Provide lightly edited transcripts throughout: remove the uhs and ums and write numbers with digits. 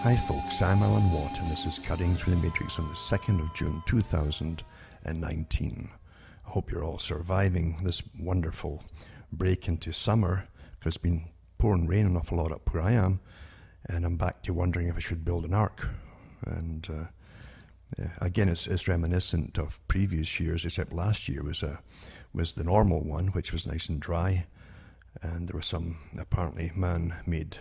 Hi folks, I'm Alan Watt and this is Cutting Through the Matrix on the 2nd of June 2019. I hope you're all surviving this wonderful break into summer, because it's been pouring rain an awful lot up where I am, and I'm back to wondering if I should build an ark. And again, it's reminiscent of previous years, except last year was the normal one, which was nice and dry, and there were some apparently man-made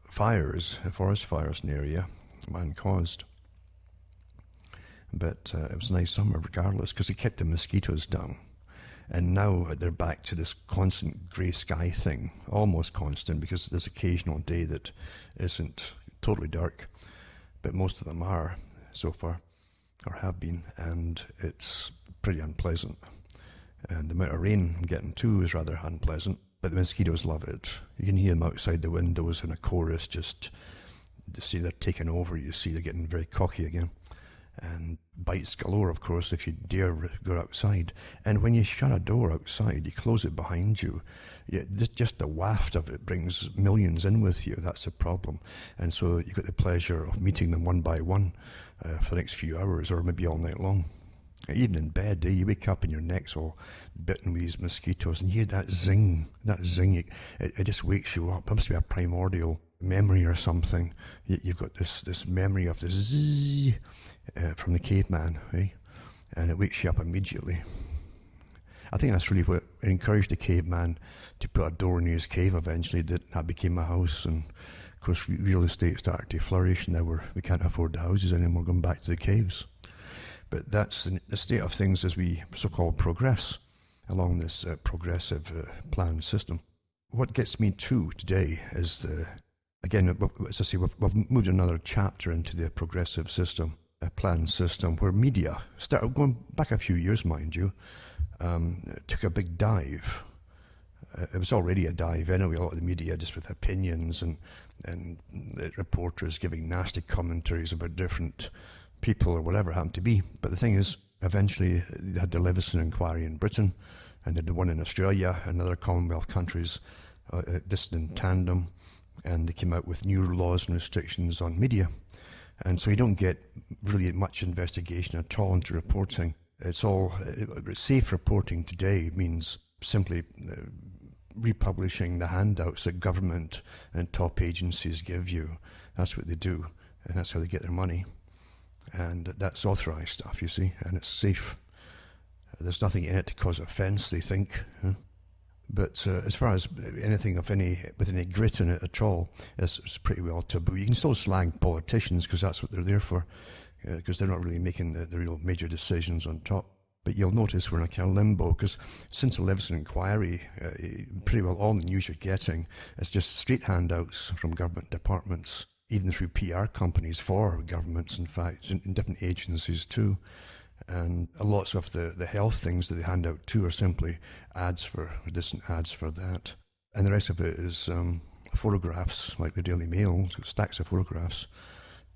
fires, forest fires in the area, man-caused. But it was a nice summer regardless, because it kept the mosquitoes down. And now they're back to this constant grey sky thing, almost constant, because there's occasional day that isn't totally dark, but most of them are so far, or have been, and it's pretty unpleasant. And the amount of rain I'm getting too is rather unpleasant. But the mosquitoes love it. You can hear them outside the windows in a chorus, just to see they're taking over. You see they're getting very cocky again. And bites galore, of course, if you dare go outside. And when you shut a door outside, you close it behind you, just the waft of it brings millions in with you. That's the problem. And so you get the pleasure of meeting them one by one for the next few hours, or maybe all night long. Even in bed, you wake up and your neck's all bitten with these mosquitoes, and you hear that zing, it just wakes you up. It must be a primordial memory or something. You've got this memory of this zzz from the caveman, eh? And it wakes you up immediately. I think that's really what encouraged the caveman to put a door in his cave eventually. That became a house, and of course real estate started to flourish. Now we can't afford the houses anymore, going back to the caves. But that's the state of things as we so-called progress along this progressive planned system. What gets me today is, again, as I say, we've moved another chapter into the progressive system, a planned system, where media started going back a few years, mind you, took a big dive. It was already a dive anyway, a lot of the media just with opinions and reporters giving nasty commentaries about different people or whatever it happened to be. But the thing is, eventually they had the Leveson inquiry in Britain, and they had the one in Australia and other Commonwealth countries, just in tandem, and they came out with new laws and restrictions on media. And so you don't get really much investigation at all into reporting. It's all safe reporting today means simply republishing the handouts that government and top agencies give you. That's what they do, and that's how they get their money. And that's authorised stuff, you see, and it's safe. There's nothing in it to cause offence, they think. But as far as anything with any grit in it at all, it's pretty well taboo. You can still slang politicians, because that's what they're there for, because they're not really making the real major decisions on top. But you'll notice we're in a kind of limbo, because since the Leveson inquiry, pretty well all the news you're getting is just straight handouts from government departments, even through PR companies for governments, in fact, in different agencies too. And lots of the health things that they hand out too are simply distant ads for that. And the rest of it is photographs, like the Daily Mail, so stacks of photographs,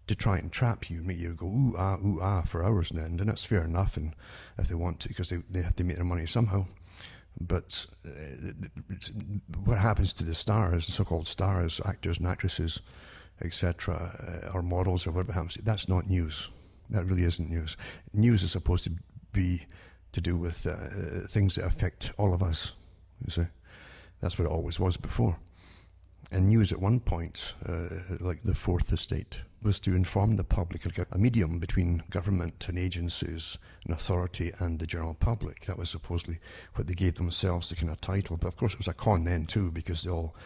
to try and trap you, make you go ooh ah for hours on end. And that's fair enough, and if they want to, because they have to make their money somehow. But what happens to the stars, the so-called stars, actors and actresses, etc., or models, or whatever happens, that's not news. That really isn't news. News is supposed to be to do with things that affect all of us, you see. That's what it always was before. And news at one point, like the Fourth Estate, was to inform the public, like a medium between government and agencies and authority and the general public. That was supposedly what they gave themselves, the kind of title. But of course it was a con then too, because they all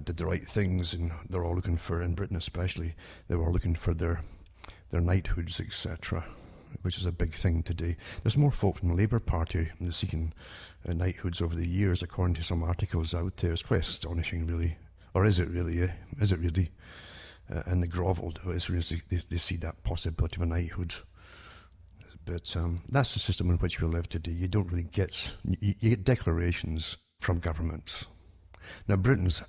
did the right things, and they're all looking for, in Britain especially, they were all looking for their knighthoods, etc., which is a big thing today. There's more folk from the Labour Party seeking knighthoods over the years, according to some articles out there. It's quite astonishing, really. Or is it really? Is it really? And the grovelled is really, they see that possibility of a knighthood. But that's the system in which we live today. You don't really get, you get declarations from governments. Now, Britain's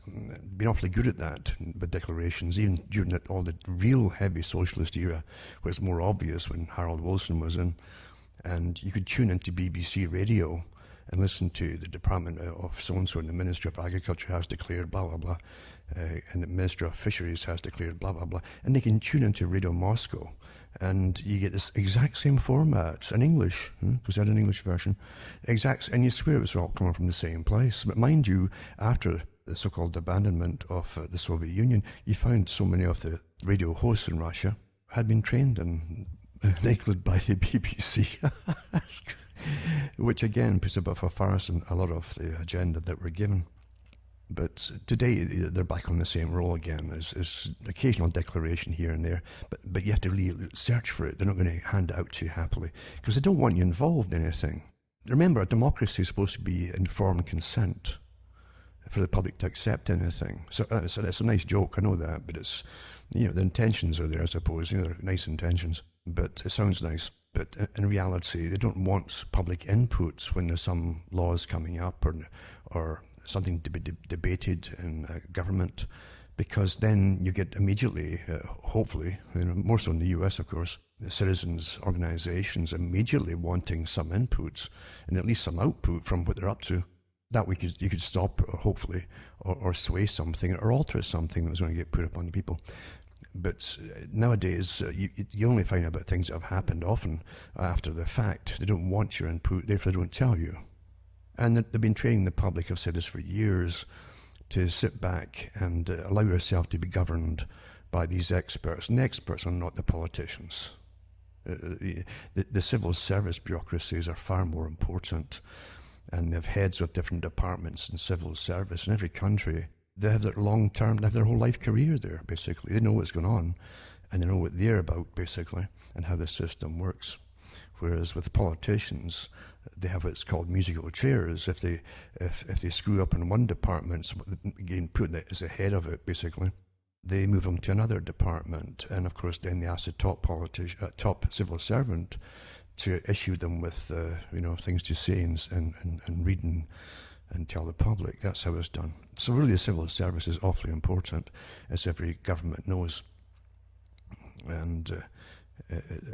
been awfully good at that, with declarations, even during all the real heavy socialist era, where it's more obvious when Harold Wilson was in. And you could tune into BBC radio and listen to the Department of so-and-so in the Ministry of Agriculture has declared blah, blah, blah. and the Minister of Fisheries has declared blah, blah, blah. And they can tune into Radio Moscow, and you get this exact same format in English, because they had an English version, and you swear it was all coming from the same place. But mind you, after the so-called abandonment of the Soviet Union, you found so many of the radio hosts in Russia had been trained and enabled by the BBC, which again puts a bit of a farce in a lot of the agenda that we're given. But today they're back on the same role again. There's occasional declaration here and there, but you have to really search for it. They're not going to hand it out to you happily because they don't want you involved in anything. Remember, a democracy is supposed to be informed consent for the public to accept anything. So it's a nice joke, I know that, but it's, the intentions are there, I suppose. They're nice intentions, but it sounds nice. But in reality, they don't want public inputs when there's some laws coming up or something to be debated in government, because then you get immediately, hopefully, more so in the US, of course, the citizens' organizations immediately wanting some inputs and at least some output from what they're up to. That you could stop, hopefully, or sway something or alter something that was going to get put upon the people. But nowadays, you only find out about things that have happened often after the fact. They don't want your input, therefore they don't tell you. And they've been training the public, I've said this for years, to sit back and allow yourself to be governed by these experts. And the experts are not the politicians. The civil service bureaucracies are far more important. And they have heads of different departments in civil service in every country. They have their long-term, they have their whole life career there, basically. They know what's going on, and they know what they're about, basically, and how the system works. Whereas with politicians, they have what's called musical chairs. If they screw up in one department, again, put as the head of it, basically, they move them to another department. And of course, then they ask the top civil servant to issue them with things to say and read and tell the public. That's how it's done. So really the civil service is awfully important, as every government knows. And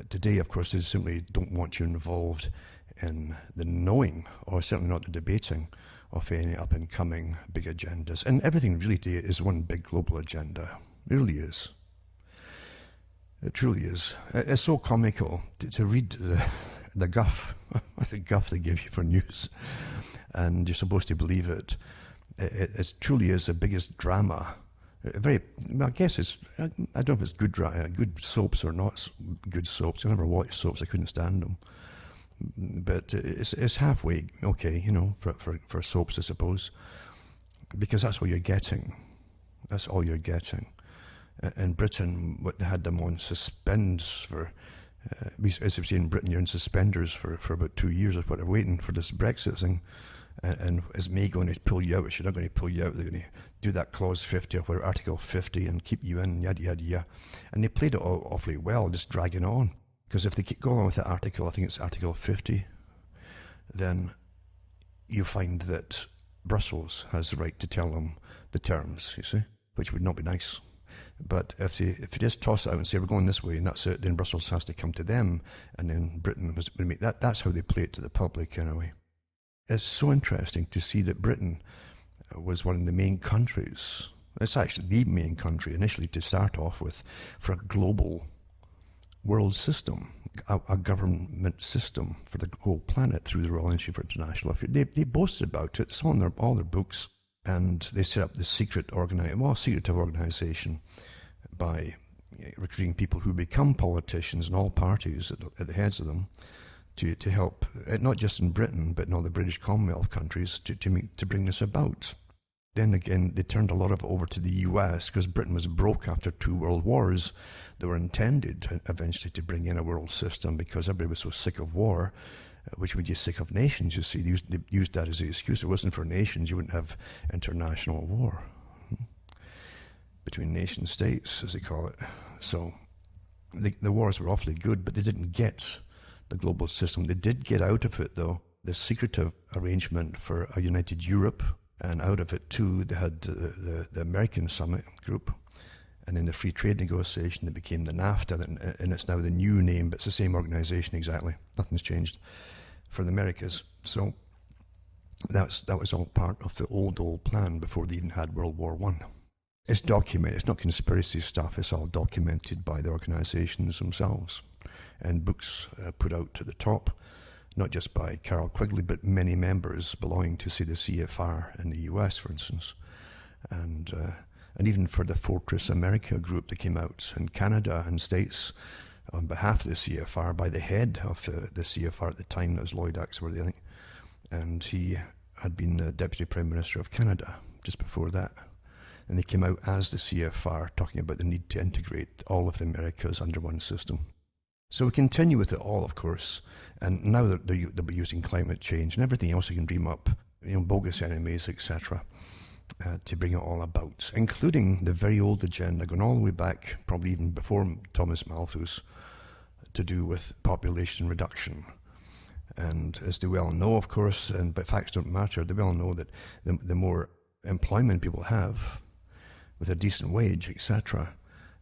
today, of course, they simply don't want you involved in the knowing, or certainly not the debating, of any up-and-coming big agendas. And everything really today is one big global agenda. It really is. It truly is. It's so comical to read the guff, the guff they give you for news, and you're supposed to believe it. It truly is the biggest drama. I guess it's, I don't know if it's good soaps or not good soaps. I never watched soaps, I couldn't stand them. But it's halfway okay, for soaps, I suppose, because that's what you're getting. That's all you're getting. In Britain, they had them on suspends for, as we say in Britain, you're in suspenders for about 2 years or whatever, waiting for this Brexit thing. And is May going to pull you out? Is she not going to pull you out? They're going to do that clause 50 or whatever, Article 50, and keep you in, yada, yada, yada. And they played it all awfully well, just dragging on. Because if they keep going on with the article, I think it's Article 50, then you find that Brussels has the right to tell them the terms, you see, which would not be nice. But if you just toss it out and say, we're going this way and that's it, then Brussels has to come to them, and then Britain would make that. That's how they play it to the public, in a way. It's so interesting to see that Britain was one of the main countries. It's actually the main country initially to start off with for a global world system, a government system for the whole planet through the Royal Institute for International Affairs. They boasted about it. It's on all their books. And they set up this secretive organization by recruiting people who become politicians in all parties at the heads of them to help, not just in Britain, but in all the British Commonwealth countries to bring this about. Then again, they turned a lot of it over to the US because Britain was broke after 2 world wars. They were intended eventually to bring in a world system because everybody was so sick of war, which made you sick of nations, you see. They used that as the excuse. If it wasn't for nations, you wouldn't have international war between nation states, as they call it. So the wars were awfully good, but they didn't get the global system. They did get out of it, though, the secretive arrangement for a united Europe, and out of it, too, they had the American Summit Group, and in the free trade negotiation, it became the NAFTA, and it's now the new name, but it's the same organization exactly. Nothing's changed for the Americas. So that was all part of the old plan before they even had World War I. It's documented. It's not conspiracy stuff. It's all documented by the organisations themselves, and books put out to the top, not just by Carol Quigley, but many members belonging to, say, the CFR in the US, for instance, and even for the Fortress America group that came out in Canada and States on behalf of the CFR by the head of the CFR at the time. That was Lloyd Axworthy, I think, and he had been the Deputy Prime Minister of Canada just before that. And they came out as the CFR, talking about the need to integrate all of the Americas under one system. So we continue with it all, of course, and now they'll be using climate change and everything else you can dream up, bogus enemies, etc., to bring it all about, including the very old agenda, going all the way back, probably even before Thomas Malthus, to do with population reduction. And as they well know, of course, but facts don't matter, they well know that the more employment people have, with a decent wage, etc.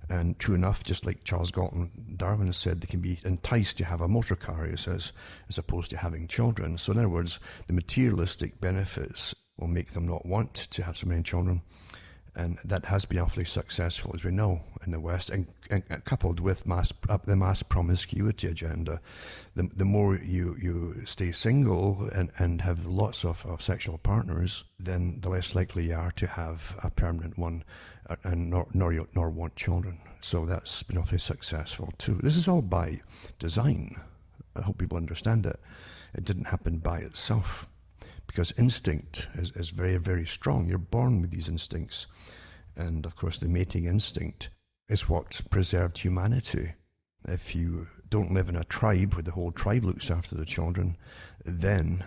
And true enough, just like Charles Galton Darwin said, they can be enticed to have a motor car, he says, as opposed to having children. So in other words, the materialistic benefits will make them not want to have so many children. And that has been awfully successful, as we know, in the West, and coupled with the mass promiscuity agenda. The more you stay single and have lots of sexual partners, then the less likely you are to have a permanent one, and nor want children. So that's been awfully successful too. This is all by design. I hope people understand it. It didn't happen by itself, because instinct is very, very strong. You're born with these instincts. And of course, the mating instinct is what preserved humanity. If you don't live in a tribe where the whole tribe looks after the children, then,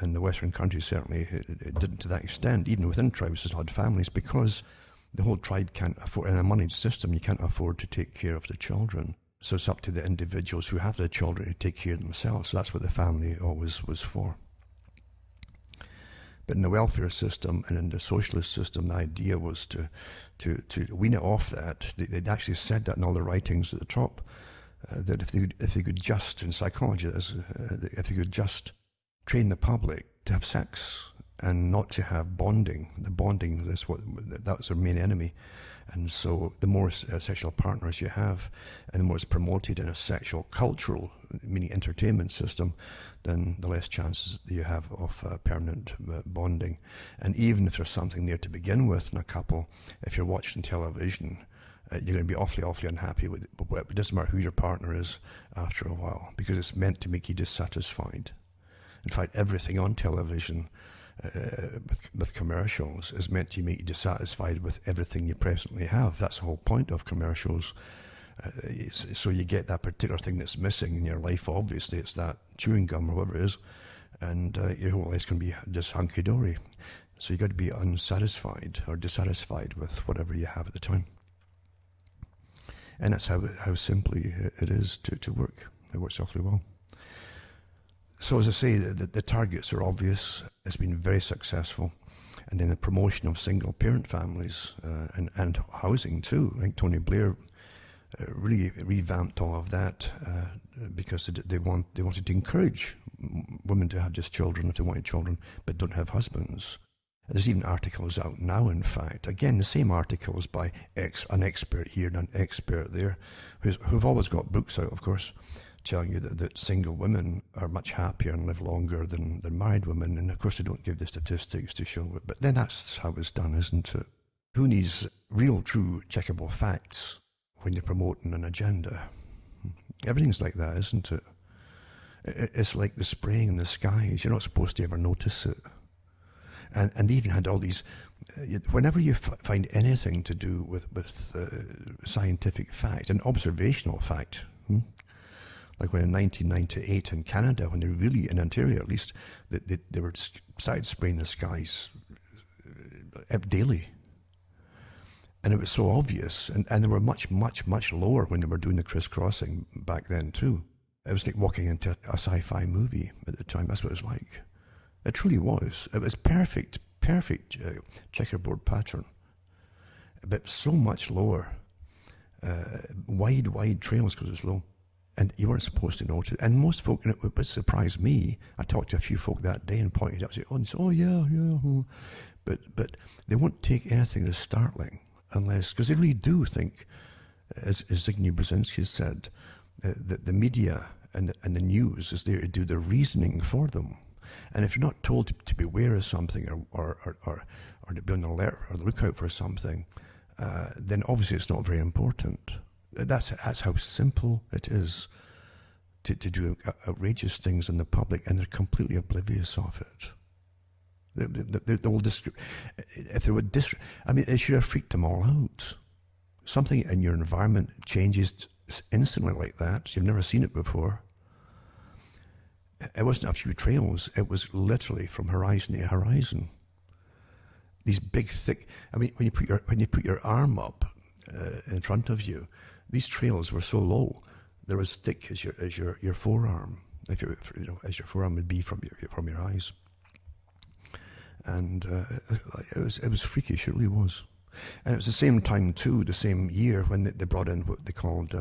in the Western countries certainly, it didn't to that extent. Even within tribes, there's had families, because the whole tribe can't afford, in a moneyed system, you can't afford to take care of the children. So it's up to the individuals who have the children to take care of themselves. So that's what the family always was for. But in the welfare system and in the socialist system, the idea was to wean it off that. They'd actually said that in all the writings at the top, that if they could just, in psychology, if they could just train the public to have sex and not to have bonding. The bonding, that was their main enemy. And so the more sexual partners you have, and the more it's promoted in a sexual cultural, meaning entertainment system, then the less chances you have of permanent bonding. And even if there's something there to begin with in a couple, if you're watching television, you're going to be awfully unhappy with it. But it doesn't matter who your partner is after a while, because it's meant to make you dissatisfied. In fact, everything on television with commercials is meant to make you dissatisfied with everything you presently have. That's the whole point of commercials. So you get that particular thing that's missing in your life. Obviously, it's that chewing gum or whatever it is, and your whole life's going to be just hunky-dory. So you've got to be unsatisfied or dissatisfied with whatever you have at the time. And that's how simply it is to work. It works awfully well. So as I say, the targets are obvious. It's been very successful. And then the promotion of single-parent families and housing too. I think Tony Blair really revamped all of that because they wanted to encourage women to have just children if they wanted children, but don't have husbands. There's even articles out now, in fact. Again, the same articles by an expert here and an expert there, who've always got books out, of course, telling you that single women are much happier and live longer than married women. And of course, they don't give the statistics to show it. But then that's how it's done, isn't it? Who needs real, true, checkable facts when you're promoting an agenda? Everything's like that, isn't it? It's like the spraying in the skies. You're not supposed to ever notice it. And they even had all these, whenever you find anything to do with scientific fact and observational fact, like when in 1998 in Canada, when they really, in Ontario at least, they were started spraying the skies daily. And it was so obvious, and they were much, much, much lower when they were doing the crisscrossing back then too. It was like walking into a sci-fi movie at the time. That's what it was like. It truly was. It was perfect checkerboard pattern, but so much lower. Wide trails because it was low. And you weren't supposed to notice. And most folk, and it would surprise me, I talked to a few folk that day and pointed out, and said, oh yeah. But they won't take anything as startling unless, because they really do think, as Zbigniew Brzezinski said, that the media and the news is there to do the reasoning for them. And if you're not told to beware of something or to be on the alert or look out for something, then obviously it's not very important. That's how simple it is to do outrageous things in the public, and they're completely oblivious of it. They will if they would I mean, it should have freaked them all out. Something in your environment changes instantly like that. You've never seen it before. It wasn't a few trails. It was literally from horizon to horizon. These big, thick. I mean, when you put your arm up in front of you, these trails were so low. They're as thick as your forearm. As your forearm would be from your eyes. And it was freakish. It really was. And it was the same time too, the same year, when they brought in what they called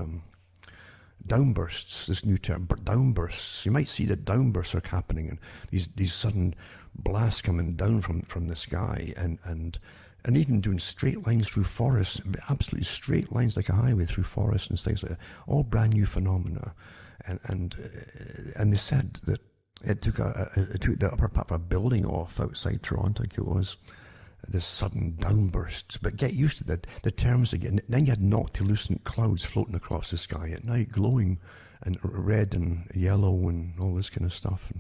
downbursts. This new term, downbursts. You might see that downbursts are happening, and these sudden blasts coming down from the sky, and even doing straight lines through forests, absolutely straight lines like a highway through forests and things like that. All brand new phenomena, and they said that it took the upper part of a building off outside Toronto, I think it was, this sudden downburst. But get used to the terms again. Then you had noctilucent clouds floating across the sky at night, glowing and red and yellow and all this kind of stuff.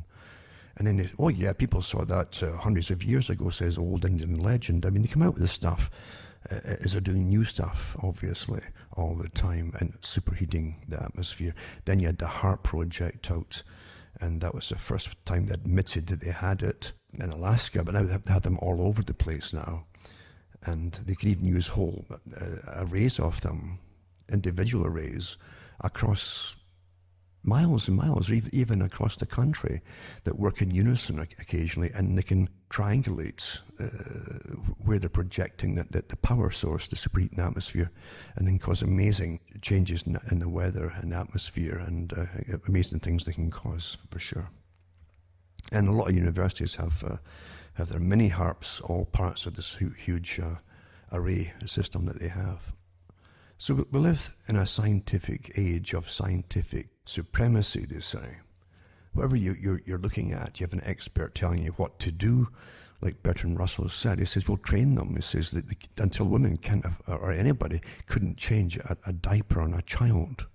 And then, people saw that hundreds of years ago, says old Indian legend. I mean, they come out with this stuff as they're doing new stuff, obviously, all the time, and superheating the atmosphere. Then you had the HAARP project out, and that was the first time they admitted that they had it in Alaska, but now they have them all over the place now. And they can even use whole arrays of them, individual arrays, across miles and miles, or even across the country, that work in unison occasionally, and they can triangulate where they're projecting the power source, the superheating atmosphere, and then cause amazing changes in the weather and atmosphere, and amazing things they can cause, for sure. And a lot of universities have their mini HAARPs, all parts of this huge array system that they have. So we live in a scientific age of scientific supremacy, they say. Whatever you're looking at, you have an expert telling you what to do. Like Bertrand Russell said, he says, we'll train them. He says that until women can't, or anybody, couldn't change a diaper on a child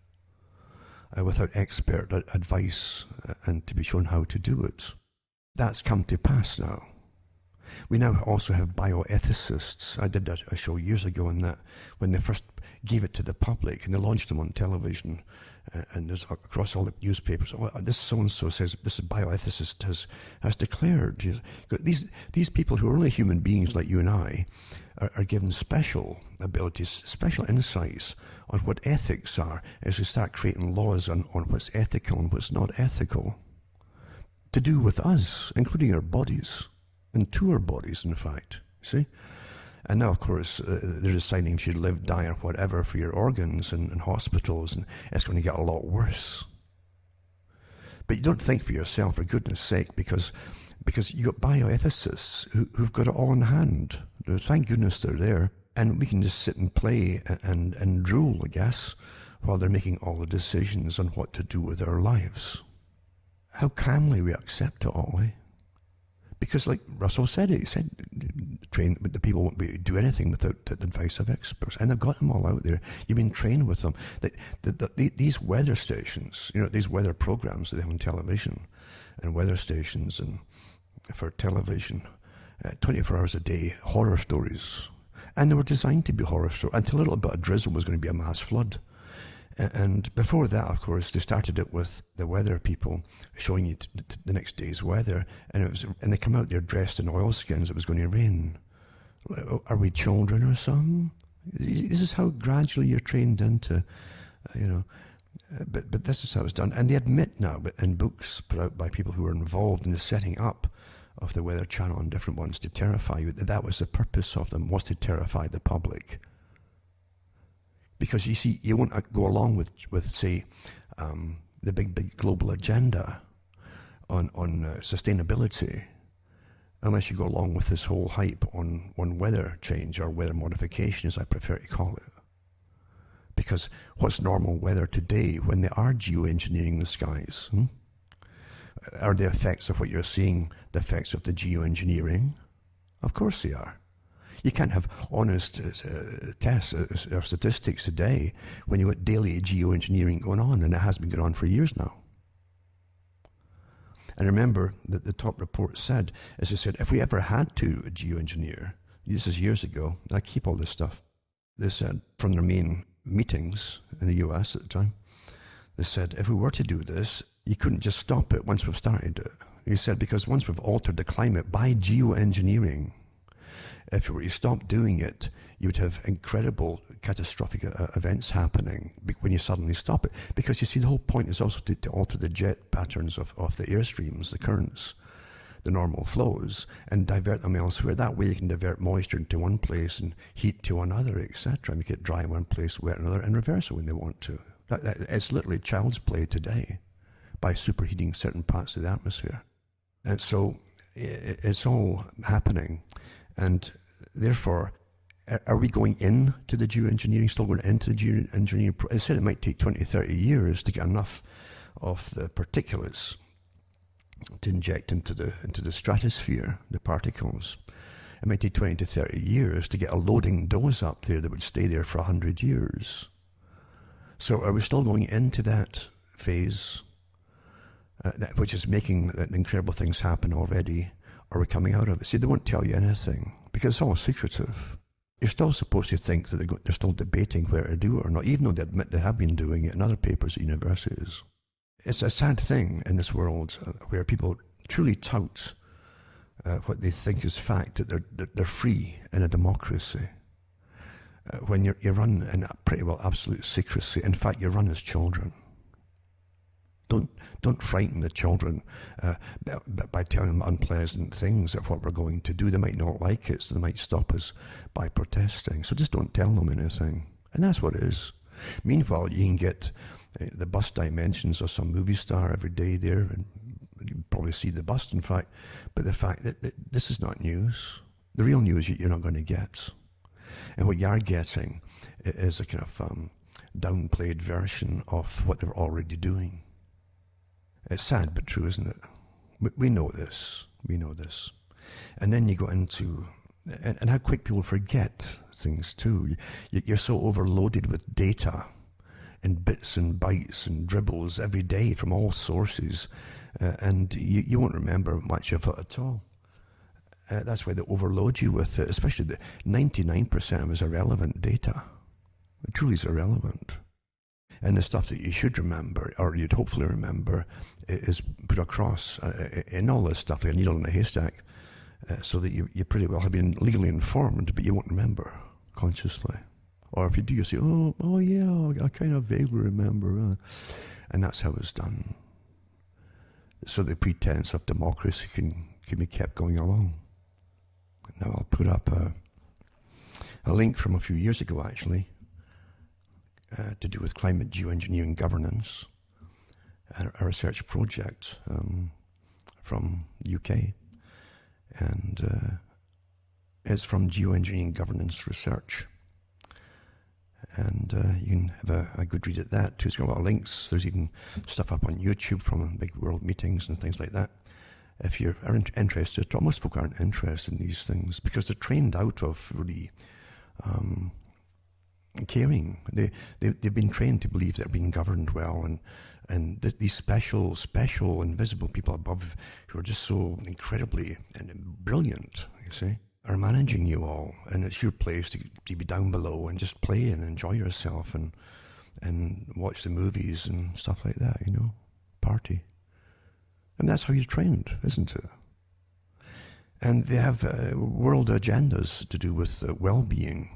without expert advice and to be shown how to do it. That's come to pass now. We now also have bioethicists. I did a show years ago on that, when they first gave it to the public, and they launched them on television, and there's across all the newspapers. This so-and-so says, this bioethicist has declared. These people who are only human beings like you and I are given special abilities, special insights on what ethics are, as we start creating laws on what's ethical and what's not ethical, to do with us, including our bodies. And to our bodies, in fact, see? And now, of course, they're deciding you should live, die, or whatever for your organs in hospitals, and it's going to get a lot worse. But you don't think for yourself, for goodness sake, because you've got bioethicists who've got it all in hand. Thank goodness they're there. And we can just sit and play and drool, I guess, while they're making all the decisions on what to do with our lives. How calmly we accept it all, eh? Because, like Russell said, he said, train, but the people won't do anything without the advice of experts, and they've got them all out there. You've been trained with them. These weather stations, these weather programs that they have on television, and weather stations, and for television, 24 hours a day, horror stories, and they were designed to be horror stories until a little bit of drizzle was going to be a mass flood. And before that, of course, they started it with the weather people showing you the next day's weather, and they come out there dressed in oilskins. It was going to rain. Are we children or something? This is how gradually you're trained into, But this is how it's done, and they admit now, but in books put out by people who were involved in the setting up of the Weather Channel and different ones to terrify you, that was the purpose of them, was to terrify the public. Because you see, you won't go along with say, the big global agenda on sustainability unless you go along with this whole hype on weather change, or weather modification, as I prefer to call it. Because what's normal weather today when they are geoengineering the skies? Are the effects of what you're seeing the effects of the geoengineering? Of course they are. You can't have honest tests or statistics today when you've got daily geoengineering going on, and it has been going on for years now. And remember that the top report said, as I said, if we ever had to geoengineer, this is years ago, I keep all this stuff, they said from their main meetings in the US at the time, they said, if we were to do this, you couldn't just stop it once we've started it. He said, because once we've altered the climate by geoengineering, if you were to stop doing it, you would have incredible catastrophic events happening when you suddenly stop it. Because you see, the whole point is also to alter the jet patterns of the airstreams, the currents, the normal flows, and divert them elsewhere. That way you can divert moisture into one place and heat to another, etc. Make it dry in one place, wet in another, and reverse it when they want to. It's literally child's play today by superheating certain parts of the atmosphere. And so it's all happening. And therefore, are we going into the geoengineering, still going into the geoengineering? I said it might take 20, 30 years to get enough of the particulates to inject into the stratosphere, the particles. It might take 20 to 30 years to get a loading dose up there that would stay there for 100 years. So are we still going into that phase, which is making the incredible things happen already? Are we coming out of it? See, they won't tell you anything because it's all secretive. You're still supposed to think that they're still debating whether to do it or not, even though they admit they have been doing it in other papers at universities. It's a sad thing in this world where people truly tout what they think is fact, that they're free in a democracy. When you're run in pretty well absolute secrecy. In fact, you're run as children. Don't frighten the children by telling them unpleasant things of what we're going to do. They might not like it, so they might stop us by protesting. So just don't tell them anything. And that's what it is. Meanwhile, you can get the bust dimensions of some movie star every day there, and you probably see the bust, in fact. But the fact that this is not news. The real news you're not going to get. And what you are getting is a kind of downplayed version of what they're already doing. It's sad but true, isn't it? We know this. We know this. And then you go into, and how quick people forget things too. You're so overloaded with data and bits and bytes and dribbles every day from all sources, and you won't remember much of it at all. That's why they overload you with it, especially the 99% of it is irrelevant data. It truly is irrelevant. And the stuff that you should remember, or you'd hopefully remember, is put across in all this stuff, like a needle in a haystack, so that you pretty well have been legally informed, but you won't remember consciously. Or if you do, you say, oh yeah, I kind of vaguely remember. And that's how it's done. So the pretense of democracy can be kept going along. Now I'll put up a link from a few years ago, actually, to do with climate geoengineering governance, a research project from the UK, and it's from Geoengineering Governance Research, and you can have a good read at that too. It's got a lot of links. There's even stuff up on YouTube from big world meetings and things like that. If you're interested, most folk aren't interested in these things because they're trained out of really caring. They've been trained to believe they're being governed well, and these special invisible people above who are just so incredibly and brilliant, you see, are managing you all, and it's your place to be down below and just play and enjoy yourself and watch the movies and stuff like that, party. And that's how you're trained, isn't it? And they have world agendas to do with well-being.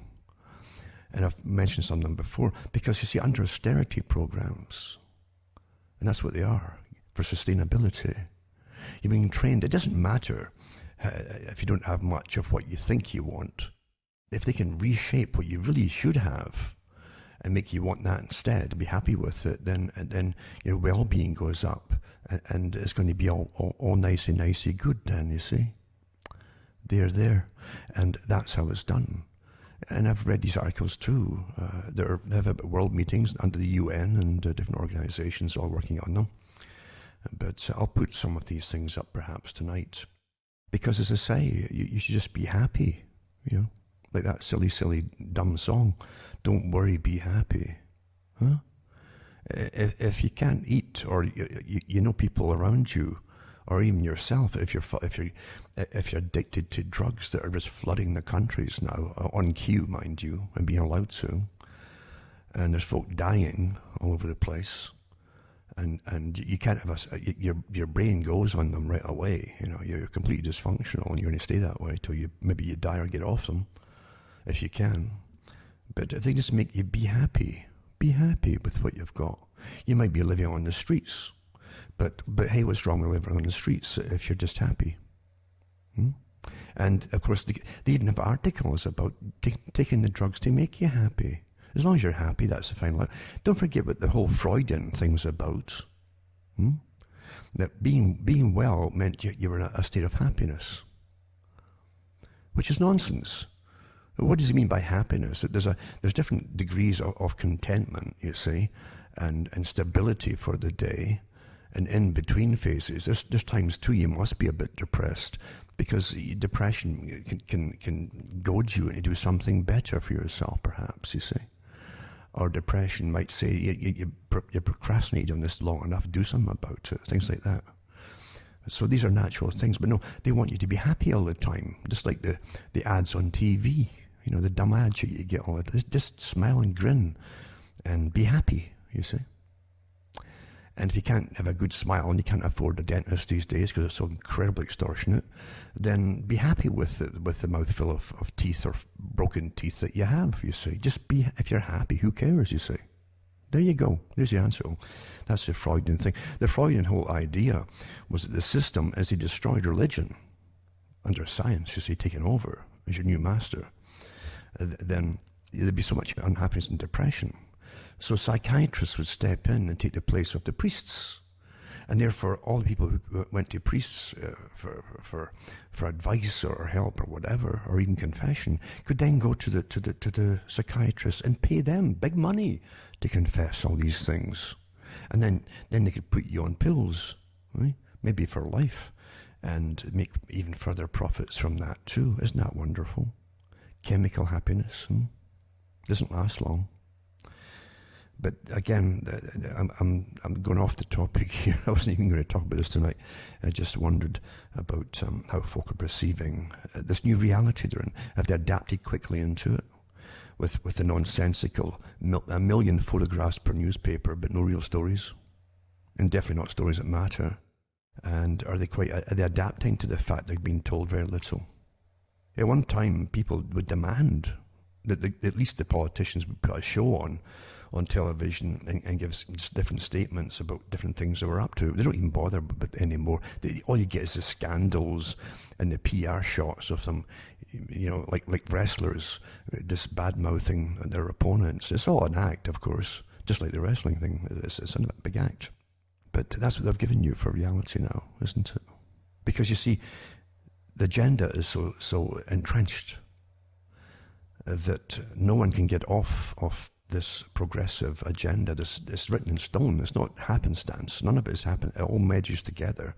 And I've mentioned some of them before, because you see, under austerity programs, and that's what they are, for sustainability, you're being trained. It doesn't matter if you don't have much of what you think you want. If they can reshape what you really should have and make you want that instead and be happy with it, then your well-being goes up, and it's going to be all nicey good then, you see. They're there, and that's how it's done. And I've read these articles too. They have world meetings under the UN and different organizations all working on them. But I'll put some of these things up perhaps tonight. Because as I say, you should just be happy, you know, like that silly, silly, dumb song. Don't worry, be happy. Huh? If you can't eat, or you know people around you, or even yourself, if you're addicted to drugs that are just flooding the countries now, on cue, mind you, and being allowed to, and there's folk dying all over the place, and you can't have your brain goes on them right away. You know, you're completely dysfunctional, and you're going to stay that way till maybe you die or get off them, if you can. But if they just make you be happy with what you've got. You might be living on the streets. But hey, what's wrong with living on the streets if you're just happy? And of course, they even have articles about taking the drugs to make you happy. As long as you're happy, that's the final. Don't forget what the whole Freudian thing was about. That being well meant you were in a state of happiness, which is nonsense. What does he mean by happiness? There's different degrees of contentment, you see, and stability for the day. And in between phases, there's times too you must be a bit depressed, because depression can goad you into do something better for yourself, perhaps, you see. Or depression might say, you're procrastinating on this long enough, do something about it, things like that. So these are natural things, but no, they want you to be happy all the time, just like the ads on TV, you know, the dumb ads you get all the time. Just smile and grin and be happy, you see. And if you can't have a good smile and you can't afford a dentist these days because it's so incredibly extortionate, then be happy with the mouthful of teeth or broken teeth that you have, you see. Just be, if you're happy, who cares, you see. There you go. There's the answer. That's the Freudian thing. The Freudian whole idea was that the system, as he destroyed religion under science, you see, taking over as your new master, then there'd be so much unhappiness and depression. So psychiatrists would step in and take the place of the priests. And therefore, all the people who went to priests for advice or help or whatever, or even confession, could then go to the psychiatrist and pay them big money to confess all these things. And then they could put you on pills, right? Maybe for life, and make even further profits from that too. Isn't that wonderful? Chemical happiness doesn't last long. But again, I'm going off the topic here. I wasn't even going to talk about this tonight. I just wondered about how folk are perceiving this new reality they're in. Have they adapted quickly into it with the nonsensical a million photographs per newspaper, but no real stories, and definitely not stories that matter? And are they adapting to the fact they're being told very little? At one time, people would demand that at least the politicians would put a show on television and give different statements about different things they were up to. They don't even bother with anymore. All you get is the scandals and the PR shots of them, you know, like wrestlers just bad-mouthing their opponents. It's all an act, of course, just like the wrestling thing. It's a big act. But that's what they've given you for reality now, isn't it? Because you see, the agenda is so entrenched that no one can get off this progressive agenda. It's written in stone. It's not happenstance. None of it is happen. It all merges together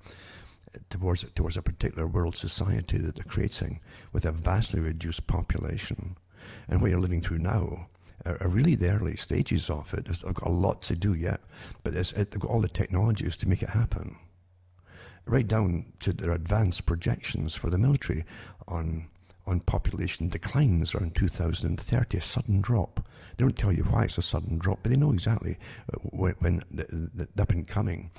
towards a particular world society that they're creating with a vastly reduced population. And what you're living through now are really the early stages of it. They've got a lot to do yet, but they've got all the technologies to make it happen. Right down to their advanced projections for the military on population declines around 2030, a sudden drop. They don't tell you why it's a sudden drop, but they know exactly when the up-and-coming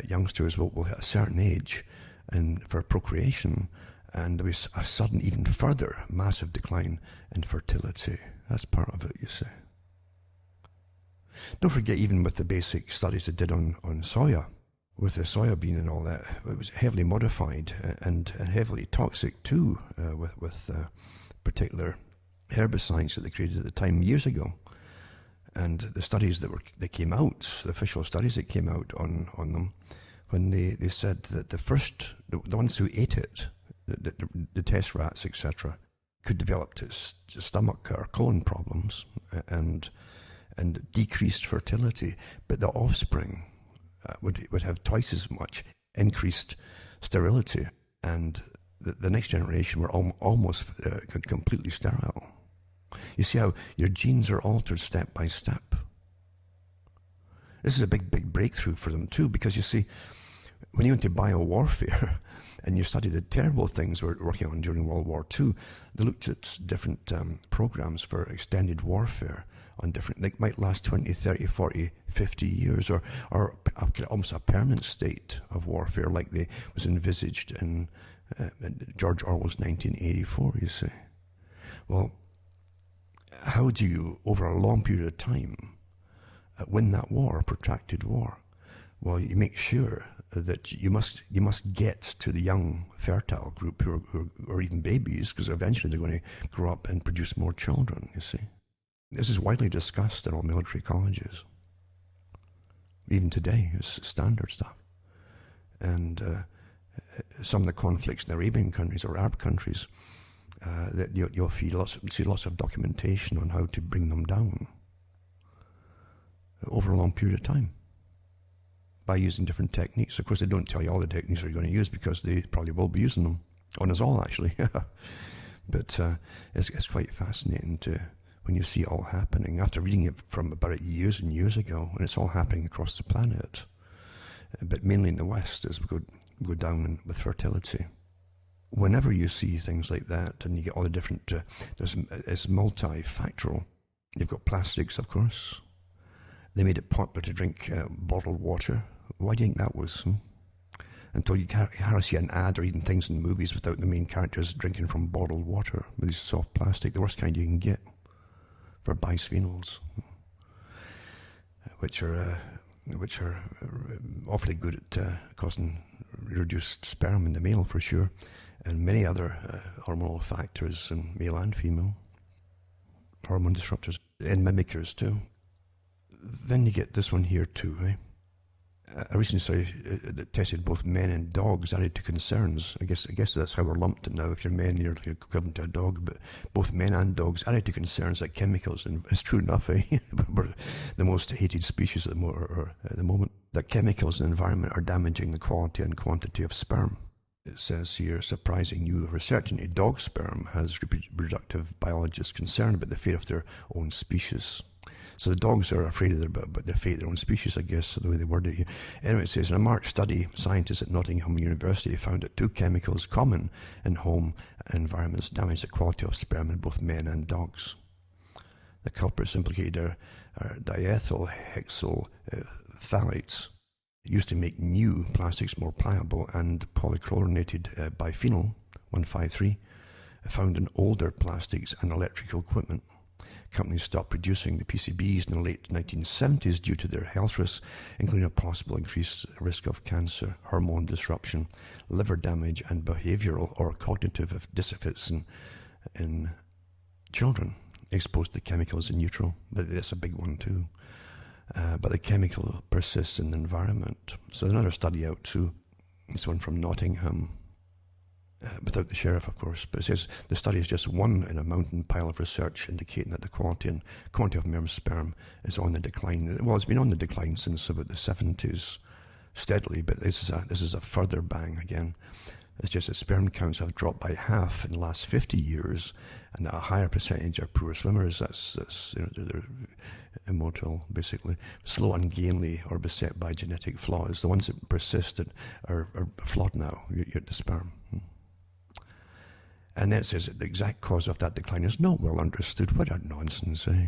youngsters will hit a certain age and for procreation, and there is a sudden, even further, massive decline in fertility. That's part of it, you see. Don't forget, even with the basic studies they did on soya, with the soybean and all that, it was heavily modified and heavily toxic too, with particular herbicides that they created at the time years ago. And the studies that came out, the official studies that came out on them, when they said that the ones who ate it the test rats, etc., could develop stomach or colon problems and decreased fertility, but the offspring would have twice as much increased sterility, and the next generation were almost completely sterile. You see how your genes are altered step by step. This is a big breakthrough for them too, because you see, when you go into biowarfare and you study the terrible things we were working on during World War II, they looked at different programs for extended warfare on different, like might last 20, 30, 40, 50 years, or almost a permanent state of warfare like they was envisaged in George Orwell's 1984, you see. Well, how do you, over a long period of time, win that war, a protracted war? Well, you make sure that you must get to the young, fertile group who are even babies, because eventually they're going to grow up and produce more children, you see. This is widely discussed in all military colleges. Even today, it's standard stuff. And some of the conflicts in Arabian countries or Arab countries, that you'll see lots of documentation on how to bring them down over a long period of time by using different techniques. Of course, they don't tell you all the techniques you're going to use, because they probably will be using them on us all, actually. But it's quite fascinating when you see it all happening, after reading it from about years and years ago, and it's all happening across the planet, but mainly in the West as we go down with fertility. Whenever you see things like that, and you get all the different, it's multifactorial. You've got plastics, of course. They made it popular to drink bottled water. Why do you think that was? Until you hardly see an ad or even things in movies without the main characters drinking from bottled water with this soft plastic, the worst kind you can get, for bisphenols, which are awfully good at causing reduced sperm in the male, for sure, and many other hormonal factors in male and female, hormone disruptors, and mimickers too. Then you get this one here too, right? A recent study that tested both men and dogs added to concerns. I guess that's how we're lumped now. If you're men, you're equivalent to a dog. But both men and dogs added to concerns that chemicals, and it's true enough, we're the most hated species at the moment, that chemicals in the environment are damaging the quality and quantity of sperm. It says here, surprising new research into dog sperm has reproductive biologists concerned about the fate of their own species. So the dogs are afraid of their fate, their own species, I guess, the way they word it here. Anyway, it says, in a March study, scientists at Nottingham University found that two chemicals common in home environments damage the quality of sperm in both men and dogs. The culprits implicated are diethyl hexyl phthalates, used to make new plastics more pliable, and polychlorinated biphenyl 153, found in older plastics and electrical equipment. Companies stopped producing the PCBs in the late 1970s due to their health risks, including a possible increased risk of cancer, hormone disruption, liver damage, and behavioral or cognitive deficits in children exposed to chemicals in utero. But that's a big one too. But the chemical persists in the environment. So another study out too, this one from Nottingham, without the sheriff, of course, but it says the study is just one in a mountain pile of research indicating that the quality and quantity of male sperm is on the decline. Well, it's been on the decline since about the 70s, steadily, but this is a further bang again. It's just that sperm counts have dropped by half in the last 50 years, and a higher percentage are poor swimmers. They're immortal, basically, slow, ungainly, or beset by genetic flaws. The ones that persist are flawed now. You're the sperm. And then it says that the exact cause of that decline is not well understood. What a nonsense, eh?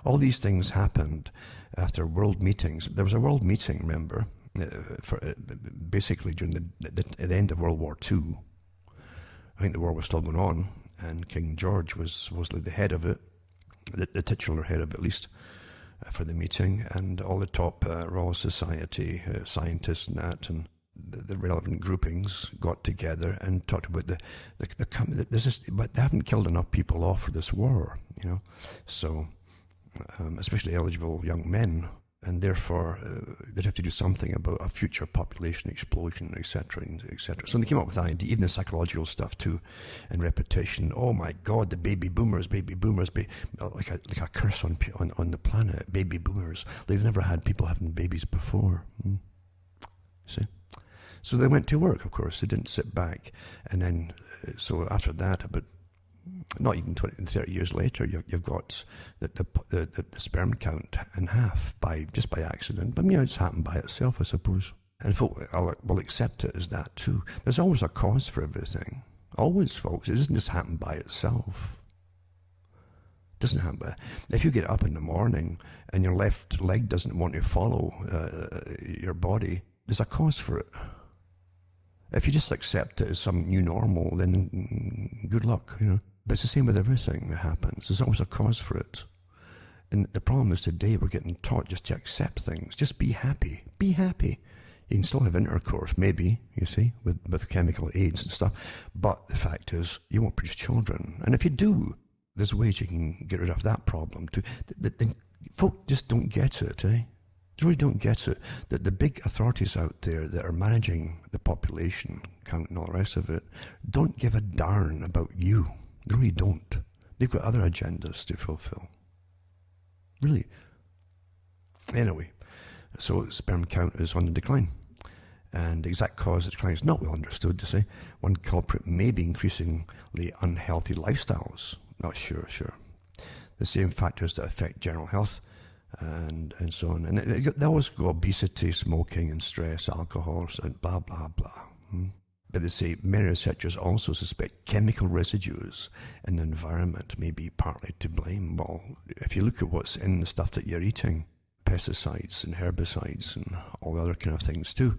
All these things happened after world meetings. There was a world meeting, remember, basically during the end of World War II. I think the war was still going on, and King George was supposedly the head of it, the titular head of it, at least, for the meeting, and all the top Royal Society scientists and that, and the relevant groupings got together and talked about but they haven't killed enough people off for this war, you know. So, especially eligible young men, And therefore, they'd have to do something about a future population explosion, etc., etc. So they came up with that idea, even the psychological stuff too, and repetition. Oh my God, the baby boomers, like a curse on the planet. Baby boomers. They've never had people having babies before. See? So they went to work, of course. They didn't sit back. And then, so after that, about not even 20, 30 years later, you've got the sperm count in half just by accident. But it's happened by itself, I suppose. And folk will accept it as that too. There's always a cause for everything. Always, folks. It doesn't just happen by itself. It doesn't happen. If you get up in the morning and your left leg doesn't want to follow your body, there's a cause for it. If you just accept it as some new normal, then good luck, But it's the same with everything that happens. There's always a cause for it. And the problem is today we're getting taught just to accept things. Just be happy. Be happy. You can still have intercourse, maybe, you see, with chemical aids and stuff. But the fact is, you won't produce children. And if you do, there's ways you can get rid of that problem too. Folk just don't get it, They really don't get it. That the big authorities out there that are managing the population count and all the rest of it don't give a darn about you. They really don't. They've got other agendas to fulfill. Really. Anyway, so sperm count is on the decline. And the exact cause of decline is not well understood, to say. One culprit may be increasingly unhealthy lifestyles. Not sure. The same factors that affect general health and so on. And they always go obesity, smoking and stress, alcohol, and blah, blah, blah. But they say many researchers also suspect chemical residues in the environment may be partly to blame. Well, if you look at what's in the stuff that you're eating, pesticides and herbicides and all the other kind of things too,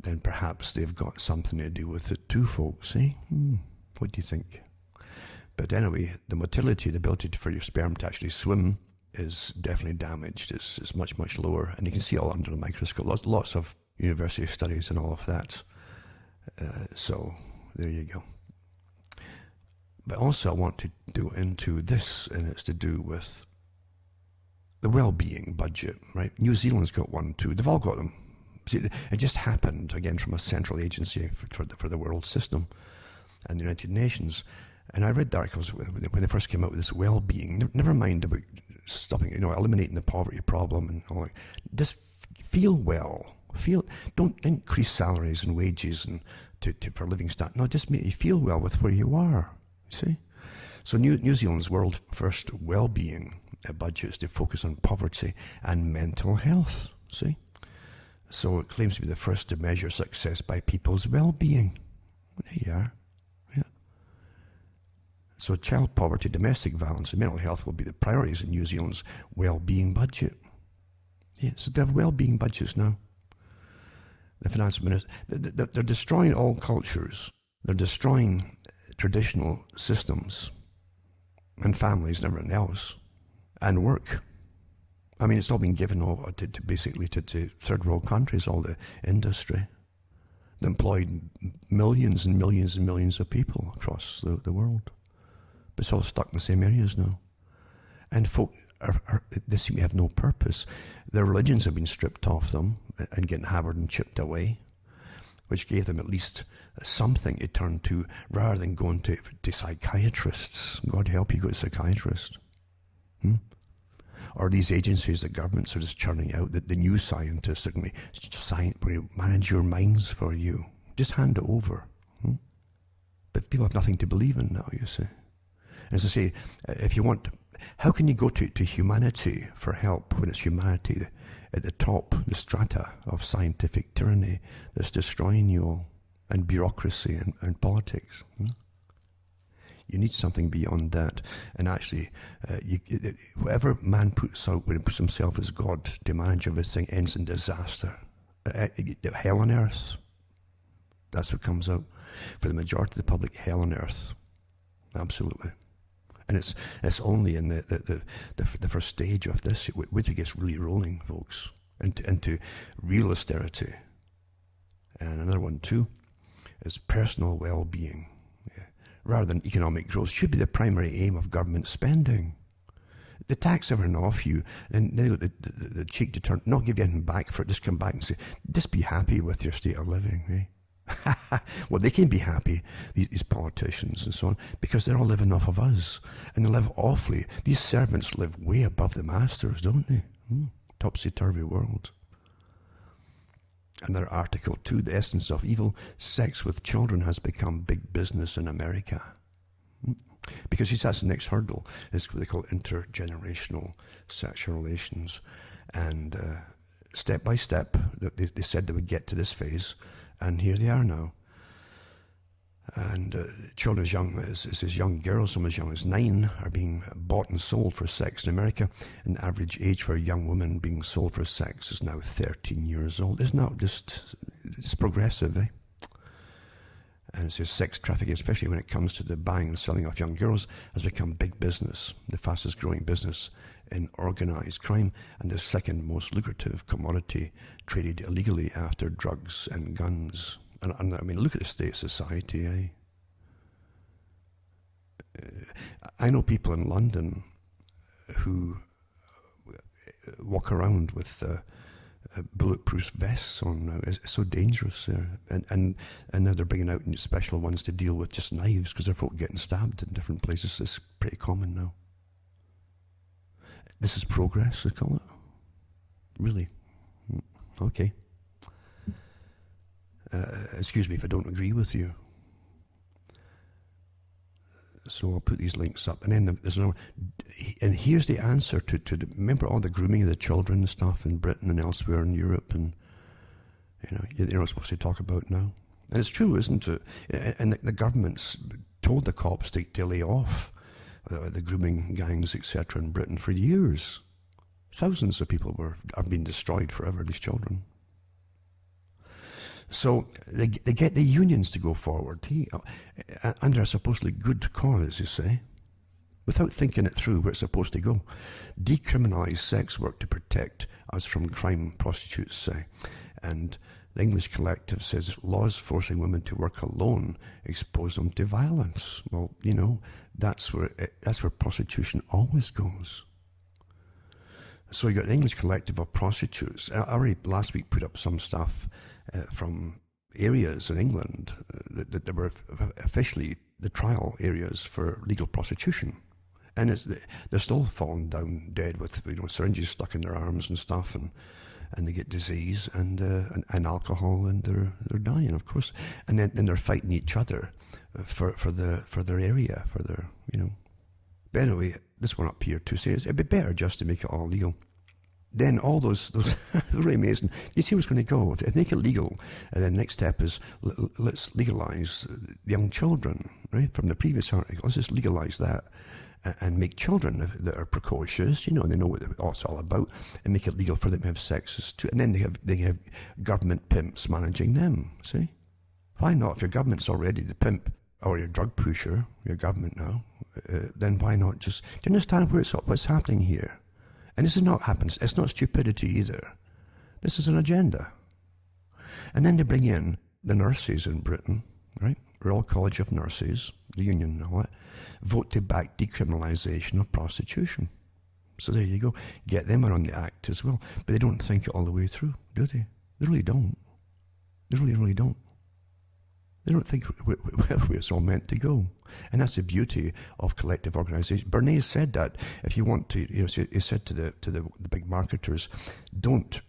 then perhaps they've got something to do with it too, folks, eh? What do you think? But anyway, the motility, the ability for your sperm to actually swim is definitely damaged. It's much, much lower. And you can see all under the microscope. Lots of university studies and all of that. So there you go. But also I want to go into this, and it's to do with the well-being budget, right? New Zealand's got one too. They've all got them. See, it just happened, again, from a central agency for the world system and the United Nations. And I read the articles when they first came out with this well-being. Never mind about stopping, eliminating the poverty problem and all that. Just feel well. Don't increase salaries and wages and for living standards. No, just make you feel well with where you are. See, so New Zealand's world first well-being budgets to focus on poverty and mental health. See, so it claims to be the first to measure success by people's well-being. There you are. Yeah. So child poverty, domestic violence, and mental health will be the priorities in New Zealand's well-being budget. Yeah, so they have well-being budgets now. The finance minister, they're destroying all cultures. They're destroying traditional systems and families and everything else, and work. I mean, it's all been given over to basically to third world countries, all the industry. They employed millions and millions and millions of people across the world. But it's all stuck in the same areas now. And folk they seem to have no purpose. Their religions have been stripped off them and getting hammered and chipped away, which gave them at least something to turn to rather than going to psychiatrists. God help you go to a psychiatrist. Or these agencies that governments are just churning out, the new scientists are going to manage your minds for you. Just hand it over. But people have nothing to believe in now, you see. As I say, if you want, how can you go to humanity for help when it's humanity at the top, the strata of scientific tyranny that's destroying you all, and bureaucracy and politics? You need something beyond that. And actually, whatever man puts out when he puts himself as God to manage everything ends in disaster. Hell on earth. That's what comes out. For the majority of the public, hell on earth. Absolutely. And it's only in the first stage of this where it gets really rolling, folks, into real austerity. And another one too is personal well-being. Rather than economic growth, should be the primary aim of government spending. They tax everything off you, and they got the cheek to turn, not give you anything back for it, just come back and say, just be happy with your state of living, eh? Well, they can be happy, these politicians and so on, because they're all living off of us, and they live awfully. These servants live way above the masters, don't they? Topsy-turvy world. Another article, too, the essence of evil, sex with children has become big business in America. Because that's the next hurdle, is what they call intergenerational sexual relations. And step by step, they said they would get to this phase, and here they are now. And children as young as young girls, some as young as 9, are being bought and sold for sex in America. And the average age for a young woman being sold for sex is now 13 years old. Isn't that just, it's progressive, eh? And it says sex trafficking, especially when it comes to the buying and selling of young girls, has become big business, the fastest growing business in organized crime, and the second most lucrative commodity traded illegally after drugs and guns. And I mean, look at the state of society, eh? I know people in London who walk around with bulletproof vests on now. It's so dangerous there. And now they're bringing out special ones to deal with just knives, because there are folk getting stabbed in different places. It's pretty common now. This is progress, they call it. Really? Okay. Excuse me if I don't agree with you. So I'll put these links up. And then there's another, and here's the answer to the, remember all the grooming of the children and stuff in Britain and elsewhere in Europe, and you're not supposed to talk about now. And it's true, isn't it? And the government's told the cops to lay off the grooming gangs, etc. in Britain for years. Thousands of people have been destroyed forever, these children. So they get the unions to go forward under a supposedly good cause, you say, without thinking it through where it's supposed to go. Decriminalise sex work to protect us from crime, prostitutes say. And the English Collective says laws forcing women to work alone expose them to violence. Well, that's where prostitution always goes. So you got the English Collective of Prostitutes. I already last week put up some stuff from areas in England that were officially the trial areas for legal prostitution. And they're still falling down dead with syringes stuck in their arms and stuff, and they get disease and alcohol, and they're dying, of course. And then they're fighting each other for their area, for their But anyway, this one up here too says it'd be better just to make it all legal. Then all those really amazing. You see what's going to go. If they make it legal, and the next step is let's legalise young children, right? From the previous article, let's just legalise that and make children that are precocious, and they know what it's all about, and make it legal for them to have sex too. And then they have government pimps managing them. See, why not? If your government's already the pimp or your drug pusher, your government now, then why not just? Do you understand what's happening here? And this is not happens. It's not stupidity either. This is an agenda. And then they bring in the nurses in Britain, right? Royal College of Nurses, the union and all that, vote to back decriminalisation of prostitution. So there you go. Get them on the act as well. But they don't think it all the way through, do they? They really don't. They really, really don't. They don't think where it's all meant to go. And that's the beauty of collective organisation. Bernays said that if you want to, he said to the big marketers, don't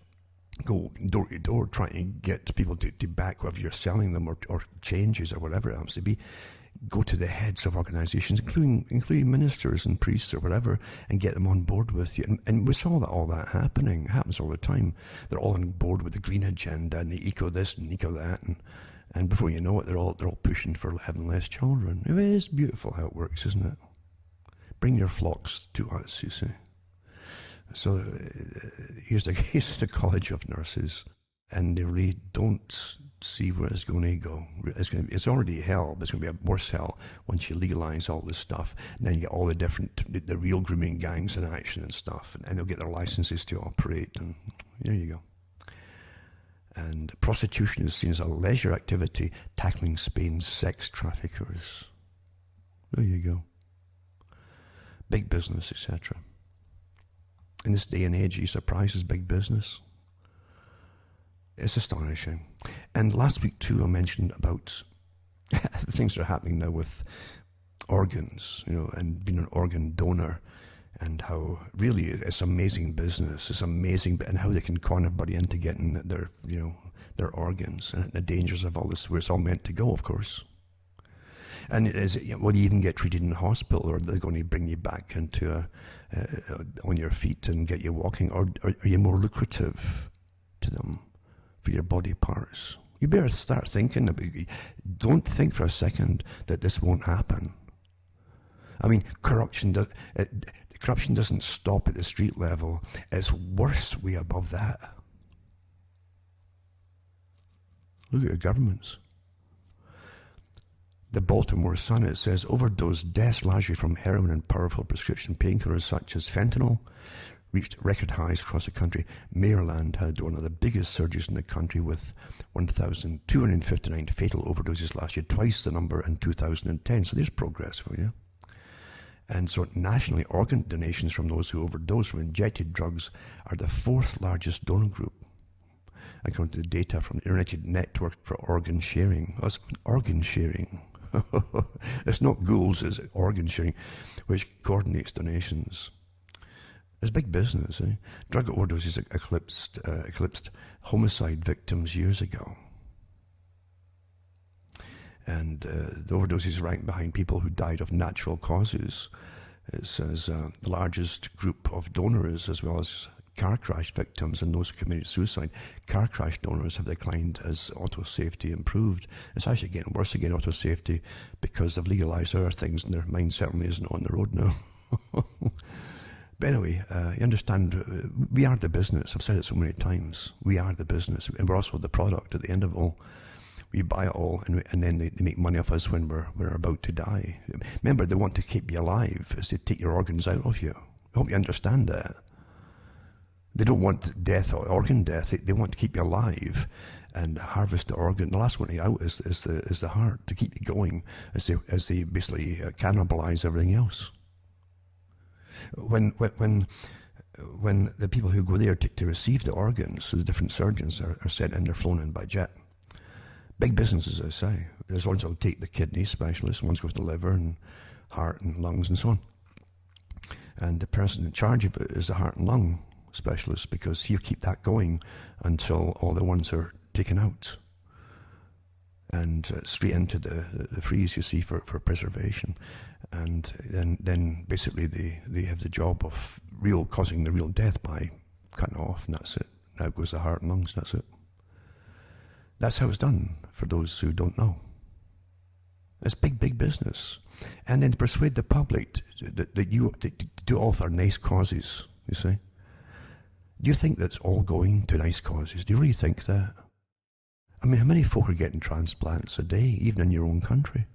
go door to door trying to get people to back whatever you're selling them or changes or whatever it happens to be. Go to the heads of organisations, including ministers and priests or whatever, and get them on board with you. And we saw all that happening. It happens all the time. They're all on board with the green agenda and the eco this and eco that, and before you know it, they're all pushing for having less children. It is beautiful how it works, isn't it? Bring your flocks to us, you see. So here's the College of Nurses, and they really don't see where it's going to go. It's already hell, but it's going to be a worse hell once you legalise all this stuff. And then you get all the real grooming gangs in action and stuff, and they'll get their licenses to operate, and there you go. And prostitution is seen as a leisure activity, tackling Spain's sex traffickers. There you go. Big business, etc. In this day and age, are you surprised as big business? It's astonishing. And last week too, I mentioned about the things that are happening now with organs, and being an organ donor, and how really it's amazing business. It's amazing, and how they can con everybody into getting their organs, and the dangers of all this, where it's all meant to go, of course. And will you even get treated in the hospital, or are they going to bring you back into on your feet and get you walking, or are you more lucrative to them for your body parts? You better start thinking about it. Don't think for a second that this won't happen. I mean, corruption doesn't stop at the street level. It's worse way above that. Look at your governments. The Baltimore Sun, it says, overdose deaths largely from heroin and powerful prescription painkillers such as fentanyl reached record highs across the country. Maryland had one of the biggest surges in the country, with 1,259 fatal overdoses last year, twice the number in 2010. So there's progress for you. And so nationally, organ donations from those who overdose from injected drugs are the fourth largest donor group, according to the data from the United Network for Organ Sharing. That's organ sharing. It's not ghouls, it's organ sharing, which coordinates donations. It's big business. Drug overdoses eclipsed homicide victims years ago. And the overdoses rank behind people who died of natural causes. It says the largest group of donors, as well as car crash victims and those who committed suicide. Car crash donors have declined as auto safety improved. It's actually getting worse again, auto safety, because they've legalized other things and their mind certainly isn't on the road now. But anyway, you understand, we are the business. I've said it so many times. We are the business, and we're also the product at the end of it all. We buy it all, and then they make money off us when we're about to die. Remember, they want to keep you alive, as they take your organs out of you. I hope you understand that. They don't want death or organ death. They want to keep you alive and harvest the organ. The last one out is the heart, to keep you going as they basically cannibalize everything else. When the people who go there to receive the organs, so the different surgeons are sent in, they're flown in by jet. Big business, as I say. There's ones that will take the kidney specialists, ones go to the liver and heart and lungs and so on. And the person in charge of it is the heart and lung specialist, because he'll keep that going until all the ones are taken out and straight into the freeze, you see, for preservation. And then basically they have the job of causing the real death by cutting off, and that's it. Now goes the heart and lungs, that's it. That's how it's done, for those who don't know. It's big business. And then to persuade the public that you to do all for nice causes, you see. Do you think that's all going to nice causes? Do you really think that? I mean, how many folk are getting transplants a day, even in your own country?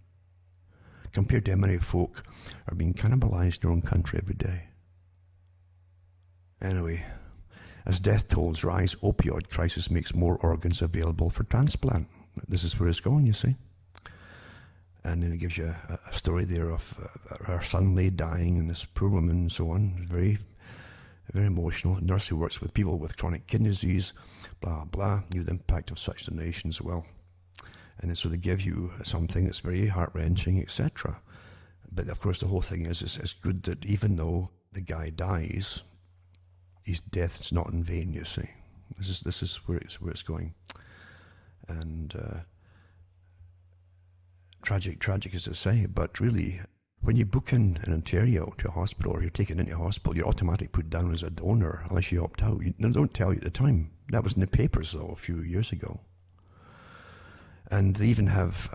Compared to how many folk are being cannibalized in your own country every day. Anyway, as death tolls rise, opioid crisis makes more organs available for transplant. This is where it's going, you see. And then it gives you a story there of her son lay dying, and this poor woman and so on. Very, very emotional. A nurse who works with people with chronic kidney disease, blah, blah, knew the impact of such donations well. And so they give you something that's very heart-wrenching, etc. But of course the whole thing is it's good that even though the guy dies, his death is not in vain, you see. This is where it's going. And tragic as I say, but really, when you book in Ontario to a hospital, or you're taken into a hospital, you're automatically put down as a donor unless you opt out. They don't tell you at the time. That was in the papers, though, a few years ago. And they even have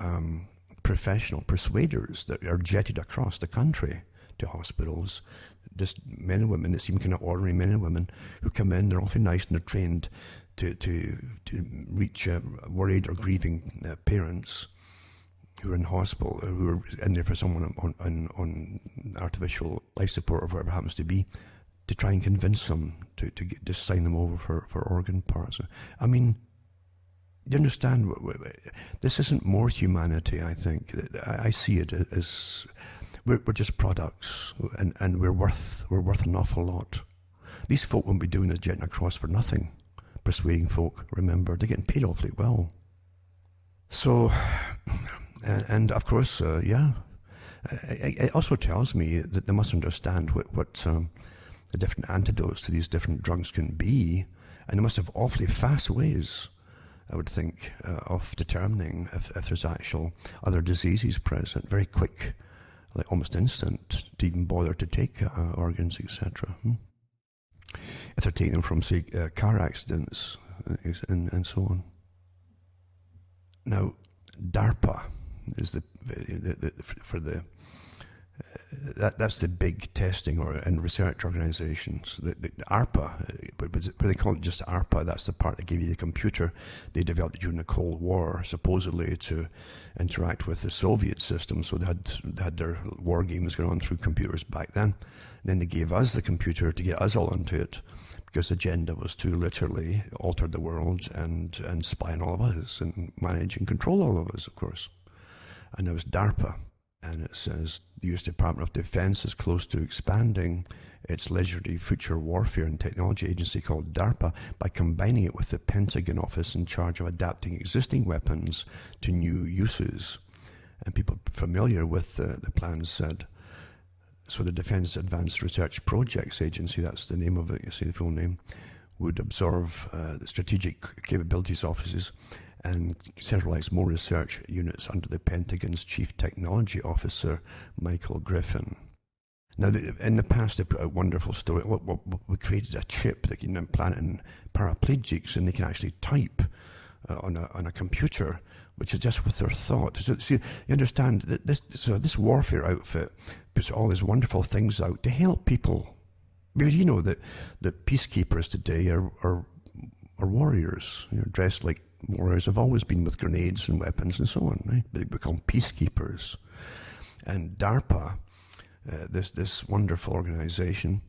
professional persuaders that are jetted across the country to hospitals, just men and women. It's even kind of ordinary men and women who come in. They're often nice and they're trained to reach worried or grieving parents who are in hospital, who are in there for someone on artificial life support or whatever it happens to be, to try and convince them to just sign them over for organ parts. I mean, you understand, this isn't more humanity, I think. I see it as we're just products, and we're worth an awful lot. These folk won't be doing this jetting across for nothing. Persuading folk, remember, they're getting paid awfully well. So, and of course, it also tells me that they must understand what the different antidotes to these different drugs can be, and they must have awfully fast ways, I would think, of determining if there's actual other diseases present, very quick, like almost instant, to even bother to take organs, etc. If they're taking them from, say, car accidents and so on. Now, DARPA is that's the big testing and research organizations. The ARPA, but they call it just ARPA, that's the part that gave you the computer they developed during the Cold War, supposedly to interact with the Soviet system. So they had their war games going on through computers back then. And then they gave us the computer to get us all onto it, because the agenda was to literally alter the world and spy on all of us and manage and control all of us, of course. And it was DARPA. And it says the U.S. Department of Defense is close to expanding its Leisure Future Warfare and Technology Agency called DARPA by combining it with the Pentagon office in charge of adapting existing weapons to new uses. And people familiar with the plans said, so the Defense Advanced Research Projects Agency, that's the name of it, you see the full name, would absorb the Strategic Capabilities Offices and centralize more research units under the Pentagon's Chief Technology Officer, Michael Griffin. Now, in the past, they put a wonderful story. We created a chip that can implant in paraplegics, and they can actually type on a computer, which is just with their thought. So, see, you understand that this warfare outfit puts all these wonderful things out to help people, because you know that the peacekeepers today are warriors, dressed like warriors, have always been with grenades and weapons and so on, right? But they become peacekeepers. And DARPA, this wonderful organization,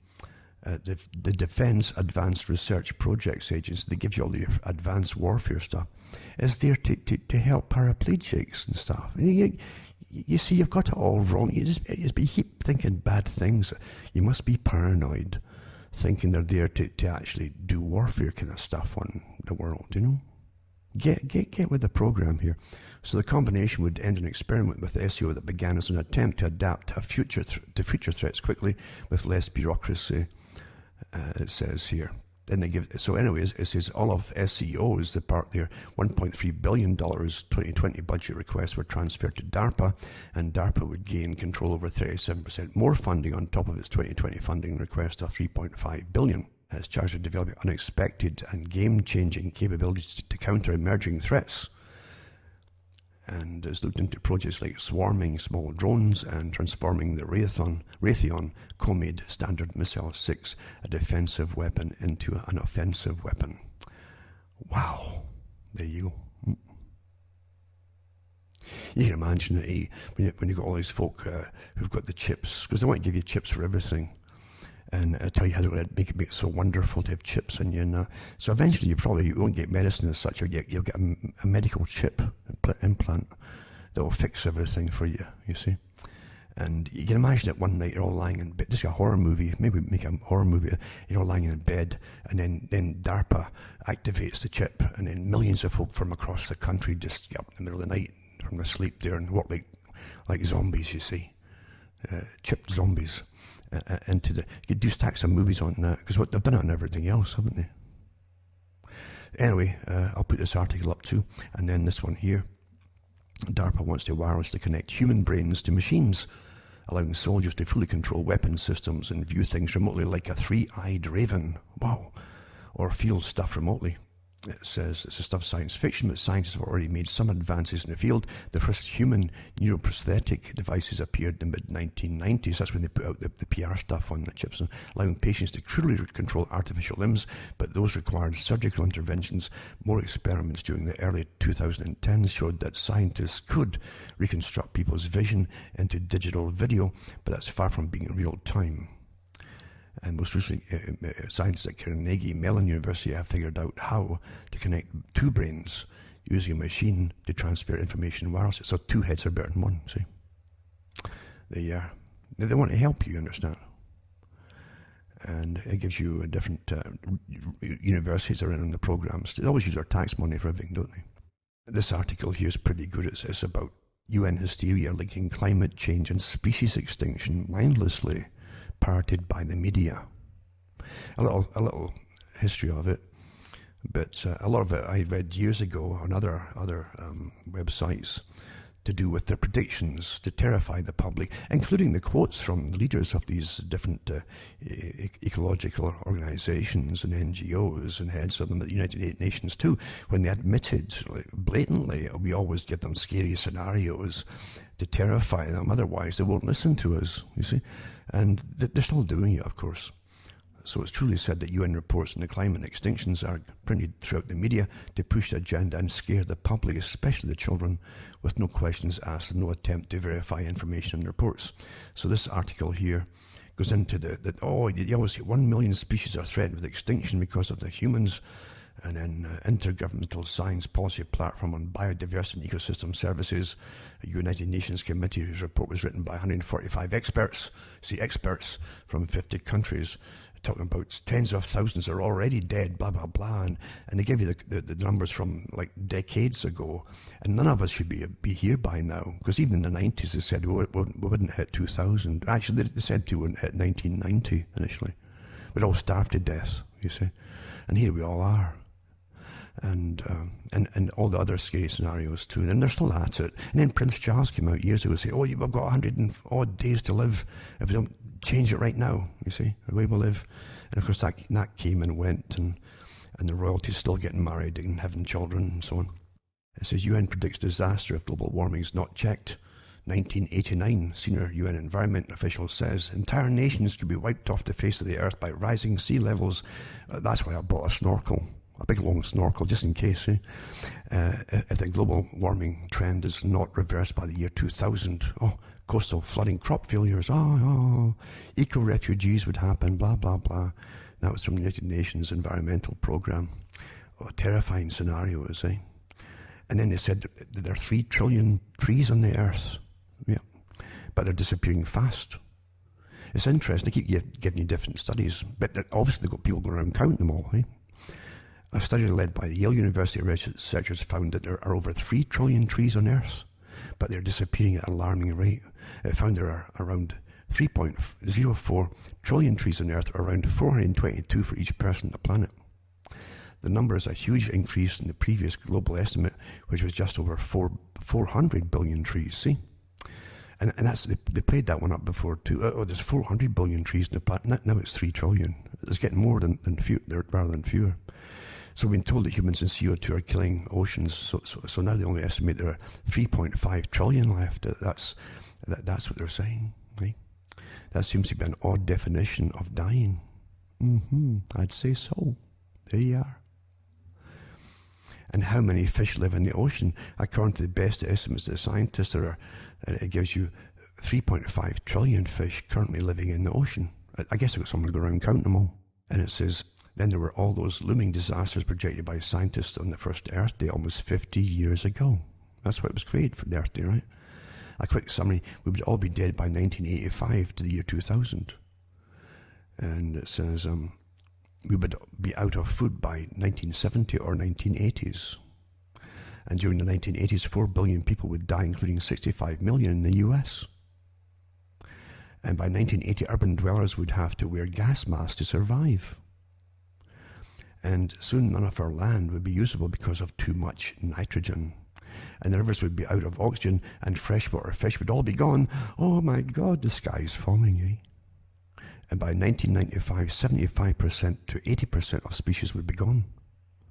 the Defense Advanced Research Projects Agency, they give you all the advanced warfare stuff, is there to help paraplegics and stuff. And you see, you've got it all wrong. You keep thinking bad things. You must be paranoid, thinking they're there to actually do warfare kind of stuff on the world, Get with the program here. So the combination would end an experiment with SEO that began as an attempt to adapt to future threats quickly with less bureaucracy. It says here. Then they give. So, anyways, it says all of SEO's the part there. $1.3 billion 2020 budget requests were transferred to DARPA, and DARPA would gain control over 37% more funding on top of its 2020 funding request of $3.5 billion. It's charged with developing unexpected and game-changing capabilities to counter emerging threats. And it's looked into projects like swarming small drones and transforming the Raytheon co-made Standard Missile 6, a defensive weapon, into an offensive weapon. Wow. There you go. You can imagine that when you've got all these folk who've got the chips, because they want to give you chips for everything, and tell you how to make it so wonderful to have chips in you. So eventually you won't get medicine as such, you'll get a medical chip implant that will fix everything for you, you see. And you can imagine it one night you're all lying in bed, this is a horror movie, maybe make a horror movie, you're all lying in bed, and then DARPA activates the chip, and then millions of folk from across the country just get up in the middle of the night from their sleep there and work like zombies, you see. Chipped zombies. You could do stacks of movies on that, because they've done it on everything else, haven't they? Anyway, I'll put this article up too, and then this one here. DARPA wants to wirelessly connect human brains to machines, allowing soldiers to fully control weapon systems and view things remotely like a three-eyed raven. Wow. Or feel stuff remotely. It says it's a stuff science fiction, but scientists have already made some advances in the field. The first human neuroprosthetic devices appeared in the mid-1990s. That's when they put out the PR stuff on the chips, allowing patients to truly control artificial limbs, but those required surgical interventions. More experiments during the early 2010s showed that scientists could reconstruct people's vision into digital video, but that's far from being real time. And most recently, scientists at Carnegie Mellon University have figured out how to connect two brains using a machine to transfer information wirelessly. So two heads are better than one, see. They want to help you, understand. And it gives you a different universities are in the programs. They always use our tax money for everything, don't they? This article here is pretty good. It's about UN hysteria linking climate change and species extinction mindlessly parroted by the media. A little history of it, but a lot of it I read years ago on other websites to do with their predictions to terrify the public, including the quotes from the leaders of these different ecological organizations and NGOs and heads of them at the United Nations too, when they admitted blatantly, we always give them scary scenarios to terrify them, otherwise they won't listen to us, you see. And they're still doing it, of course. So it's truly said that UN reports on the climate extinctions are printed throughout the media to push the agenda and scare the public, especially the children, with no questions asked and no attempt to verify information and reports. So this article here goes into you always say 1 million species are threatened with extinction because of the humans. And then Intergovernmental Science Policy Platform on Biodiversity and Ecosystem Services, a United Nations committee whose report was written by 145 experts, experts from 50 countries, talking about tens of thousands are already dead, blah, blah, blah. And they give you the numbers from like decades ago. And none of us should be here by now. Because even in the 90s, they said we wouldn't hit 2000. Actually, they said we wouldn't hit 1990 initially. We'd all starved to death, you see. And here we all are. And all the other scary scenarios too. And they're still at it. And then Prince Charles came out years ago and said, we've got 100 and odd days to live if we don't change it right now, you see, the way we live. And of course that came and went, and the royalty's still getting married and having children and so on. It says UN predicts disaster if global warming is not checked. 1989, senior UN environment official says entire nations could be wiped off the face of the earth by rising sea levels. That's why I bought a snorkel. A big long snorkel, just in case. If the global warming trend is not reversed by the year 2000, coastal flooding, crop failures, eco-refugees would happen, blah, blah, blah. That was from the United Nations Environmental Programme. Terrifying scenarios, eh? And then they said that there are 3 trillion trees on the earth. Yeah, but they're disappearing fast. It's interesting, they keep giving you different studies, but obviously they've got people going around counting them all, eh? A study led by the Yale University researchers found that there are over 3 trillion trees on Earth, but they're disappearing at an alarming rate. It found there are around 3.04 trillion trees on Earth, or around 422 for each person on the planet. The number is a huge increase in the previous global estimate, which was just over 400 billion trees, see? And that's, they played that one up before too. There's 400 billion trees on the planet, now it's 3 trillion. It's getting more than few, rather than fewer. So we've been told that humans and CO2 are killing oceans, so now they only estimate there are 3.5 trillion left. That's what they're saying, right? That seems to be an odd definition of dying. I'd say so. There you are. And how many fish live in the ocean? According to the best estimates of the scientists, it gives you 3.5 trillion fish currently living in the ocean. I guess I've got someone to go around counting them all. And it says, then there were all those looming disasters projected by scientists on the first Earth Day almost 50 years ago. That's why it was created, for the Earth Day, right? A quick summary, we would all be dead by 1985 to the year 2000. And it says we would be out of food by 1970 or 1980s. And during the 1980s, 4 billion people would die, including 65 million in the US. And by 1980, urban dwellers would have to wear gas masks to survive. And soon none of our land would be usable because of too much nitrogen. And the rivers would be out of oxygen, and freshwater fish would all be gone. Oh my God, the sky's falling, eh? And by 1995, 75% to 80% of species would be gone.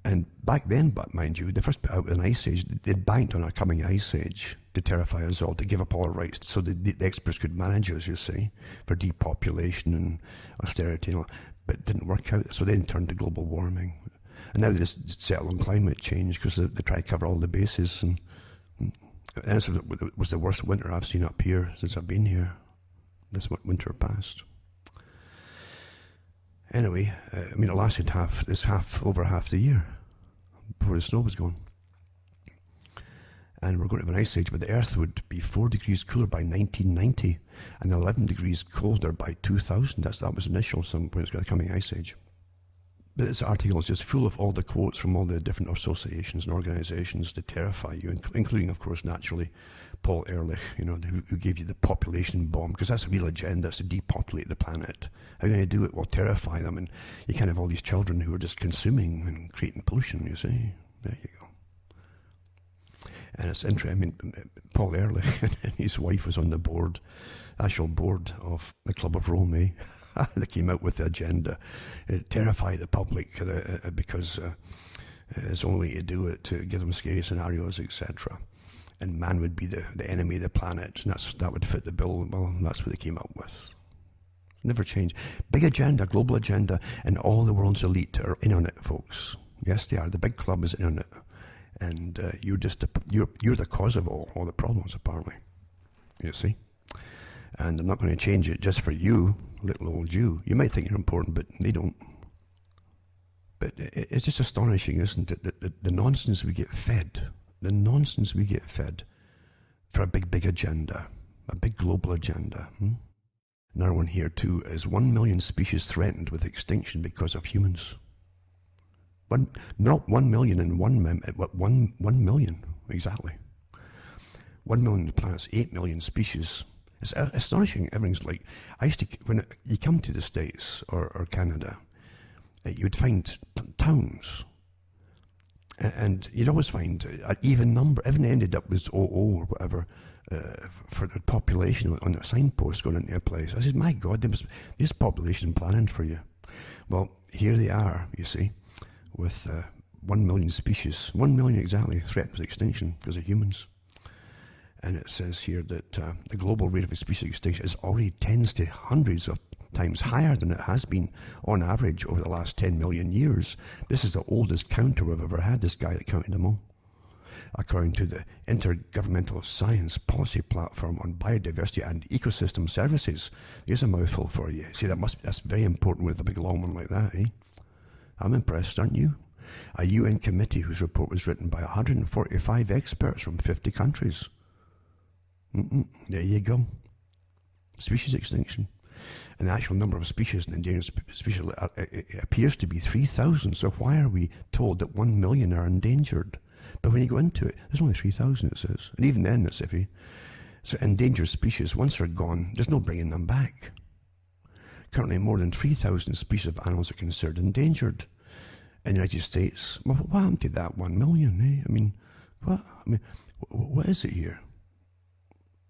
And back then, but mind you, they first put out an ice age. They banked on a coming ice age to terrify us all, to give up all our rights, so the experts could manage us, you see, for depopulation and austerity and all. But it didn't work out, so they turned to global warming. And now they just settle on climate change because they try to cover all the bases. And this was the worst winter I've seen up here since I've been here, this winter past. Anyway, it lasted over half the year before the snow was gone. And we're going to have an ice age, but the Earth would be 4 degrees cooler by 1990 and 11 degrees colder by 2000. That was initial, when it's got a coming ice age. But this article is just full of all the quotes from all the different associations and organizations to terrify you, including, of course, naturally, Paul Ehrlich, who gave you the population bomb, because that's a real agenda, is to depopulate the planet. How can you do it? Well, terrify them, and you can't have all these children who are just consuming and creating pollution, you see. There you go. And it's interesting, Paul Ehrlich and his wife was on the actual board of the Club of Rome, eh? They came out with the agenda. It terrified the public because it's only to do it to give them scary scenarios, etc. And man would be the enemy of the planet, and that would fit the bill. Well, that's what they came up with. Never change. Big agenda, global agenda, and all the world's elite are in on it, folks. Yes, they are. The big club is in on it. And you're the cause of all the problems, apparently. You see? And I'm not going to change it just for you, little old you. You might think you're important, but they don't. But it's just astonishing, isn't it, the nonsense we get fed. The nonsense we get fed for a big agenda, a big global agenda. Another one here, too, is 1 million species threatened with extinction because of humans. Not 1 million in but 1 million, exactly. 1 million planets, 8 million species. It's astonishing. Everything's like, when you come to the States or Canada, you'd find towns, and you'd always find an even number. Everything ended up with 00 or whatever for the population on a signpost going into a place. I said, my God, there's population planning for you. Well, here they are, you see, with 1 million species, 1 million exactly, threatened with extinction because of humans. And it says here that the global rate of species extinction is already tens to hundreds of times higher than it has been on average over the last 10 million years. This is the oldest counter we've ever had, this guy that counted them all. According to the Intergovernmental Science Policy Platform on Biodiversity and Ecosystem Services. Here's a mouthful for you. See, that's very important with a big long one like that, eh? I'm impressed, aren't you? A UN committee whose report was written by 145 experts from 50 countries. There you go. Species extinction. And the actual number of species and endangered species appears to be 3,000. So why are we told that 1 million are endangered? But when you go into it, there's only 3,000, it says. And even then, it's iffy. So endangered species, once they're gone, there's no bringing them back. Currently, more than 3,000 species of animals are considered endangered in the United States. Well, what happened to that 1 million, eh? What is it here?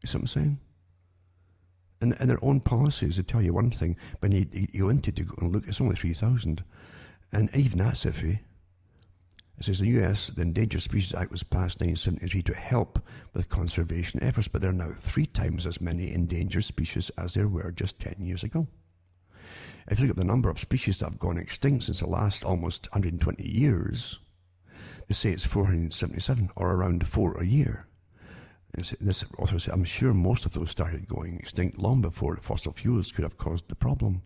You see what I'm saying? And their own policies, they tell you one thing, but you go into it to go and look, it's only 3,000. And even that's iffy. It says the US, the Endangered Species Act was passed in 1973 to help with conservation efforts, but there are now 3 times as many endangered species as there were just 10 years ago. If you look at the number of species that have gone extinct since the last almost 120 years, they say it's 477, or around 4 a year. This author said, I'm sure most of those started going extinct long before the fossil fuels could have caused the problem.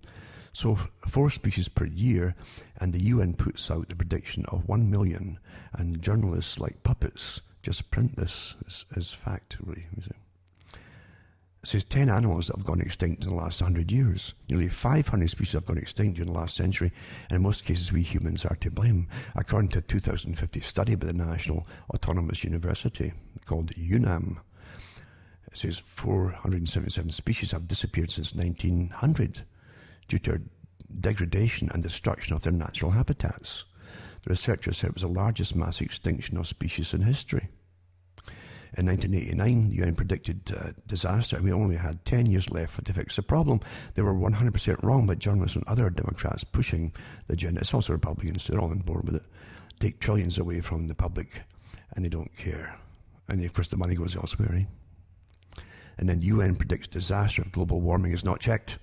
So 4 species per year, and the UN puts out the prediction of 1 million, and journalists like puppets just print this as fact, really. It says 10 animals that have gone extinct in the last 100 years. Nearly 500 species have gone extinct during the last century, and in most cases we humans are to blame. According to a 2050 study by the National Autonomous University called UNAM, it says 477 species have disappeared since 1900 due to degradation and destruction of their natural habitats. The researchers said it was the largest mass extinction of species in history. In 1989, the UN predicted disaster, and we only had 10 years left to fix the problem. They were 100% wrong, but journalists and other Democrats pushing the agenda, it's also Republicans, they're all on board with it, take trillions away from the public, and they don't care. And of course the money goes elsewhere. Eh? And then UN predicts disaster if global warming is not checked.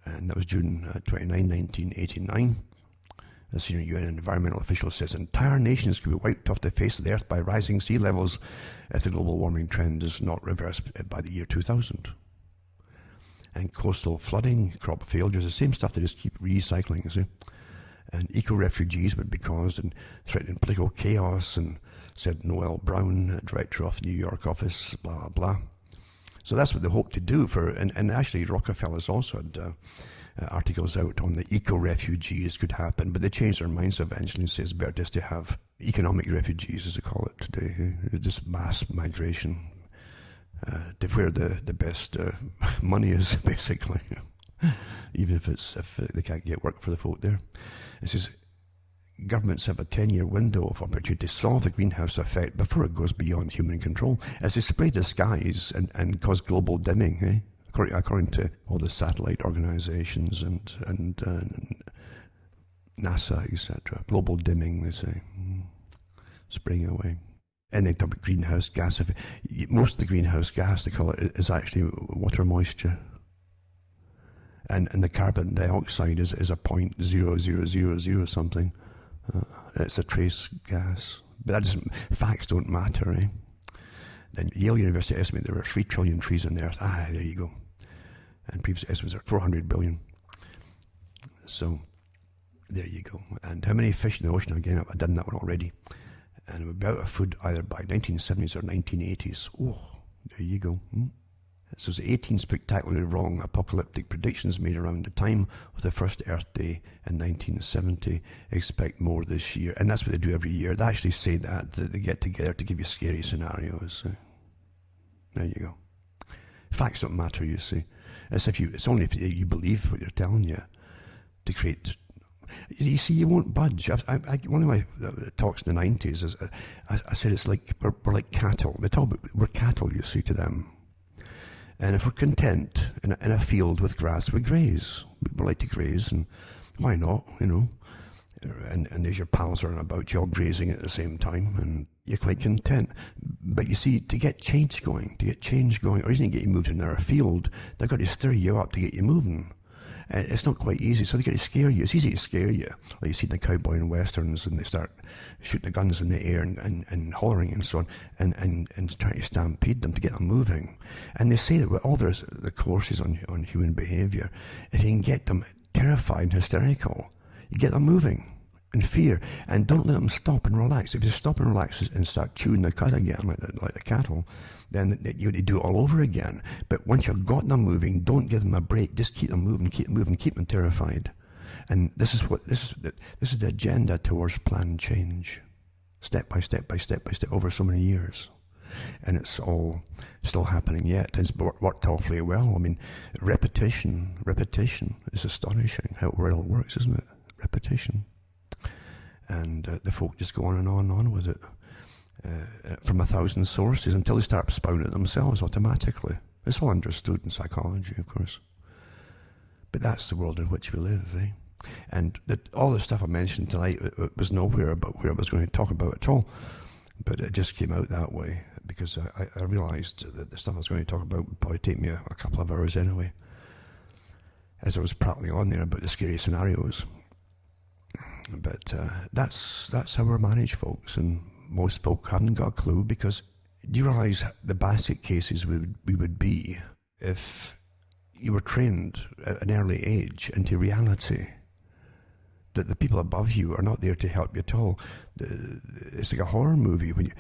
And that was June 29, 1989. A senior UN environmental official says entire nations could be wiped off the face of the earth by rising sea levels if the global warming trend is not reversed by the year 2000. And coastal flooding, crop failures, the same stuff they just keep recycling, you see. And eco-refugees would be caused, and threatening political chaos, and said Noel Brown, director of the New York office, blah, blah, blah. So that's what they hope to do and actually Rockefeller's also had articles out on the eco-refugees could happen, but they changed their minds eventually and say it's better just to have economic refugees, as they call it today, just mass migration to where the best money is, basically, even if they can't get work for the folk there. It says governments have a 10-year window of opportunity to solve the greenhouse effect before it goes beyond human control, as they spray the skies and cause global dimming, according to all the satellite organizations and NASA, etc. Global dimming, they say, spraying away. And they talk about greenhouse gas. Most of the greenhouse gas, they call it, is actually water moisture. And the carbon dioxide is a 0.0000 something. It's a trace gas. But that doesn't, facts don't matter, eh? Then Yale University estimated there were 3 trillion trees on the earth. There you go. And previous estimates are 400 billion. So, there you go. And how many fish in the ocean? Again, I've done that one already. And we're out of food either by 1970s or 1980s. Oh, there you go. So it's 18 spectacularly wrong apocalyptic predictions made around the time of the first Earth Day in 1970. Expect more this year. And that's what they do every year. They actually say that they get together to give you scary scenarios. There you go. Facts don't matter, you see. It's only if you believe what they're telling you to create. You see, you won't budge. One of my talks in the 90s is I said it's like we're like cattle. They talk about we're cattle, you see, to them. And if we're content in a field with grass, we graze. We like to graze, and why not, you know? And there's your pals around about you all grazing at the same time, and you're quite content. But you see, to get change going, or even to get you moved in a field, they've got to stir you up to get you moving. It's not quite easy, so they got to scare you. It's easy to scare you. Like you see the cowboy and westerns, and they start shooting the guns in the air and hollering and so on, and trying to stampede them to get them moving. And they say that with all the courses on human behaviour, if you can get them terrified and hysterical, you get them moving in fear, and don't let them stop and relax. If they stop and relax and start chewing the cud again, like the cattle, then you do it all over again. But once you've got them moving, don't give them a break. Just keep them moving, keep them terrified. And this is the agenda towards planned change, step by step by step by step, over so many years. And it's all still happening yet. It's worked awfully well. I mean, repetition is astonishing how well it works, isn't it? Repetition. And the folk just go on and on with it from 1,000 sources until they start spouting it themselves automatically. It's all understood in psychology, of course. But that's the world in which we live, eh? And all the stuff I mentioned tonight it was nowhere about where I was going to talk about at all. But it just came out that way because I realised that the stuff I was going to talk about would probably take me a couple of hours anyway, as I was prattling on there about the scary scenarios. But that's how we're managed, folks, and most folk haven't got a clue, because do you realise the basic cases we would be if you were trained at an early age into reality that the people above you are not there to help you at all. It's like a horror movie when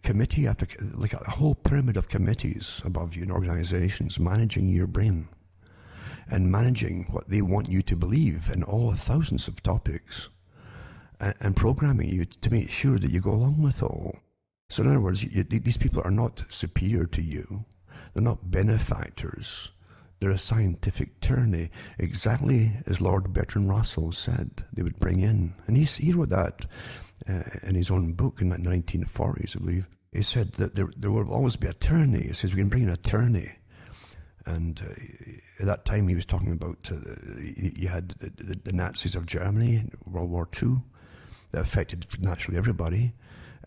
committee after, like a whole pyramid of committees above you in organisations managing your brain and managing what they want you to believe in all the thousands of topics, and programming you to make sure that you go along with all. So in other words, these people are not superior to you. They're not benefactors. They're a scientific tyranny, exactly as Lord Bertrand Russell said they would bring in. And he wrote that in his own book in the 1940s, I believe. He said that there will always be a tyranny. He says we can bring in a tyranny. And at that time he was talking about, you had the Nazis of Germany in World War II that affected naturally everybody.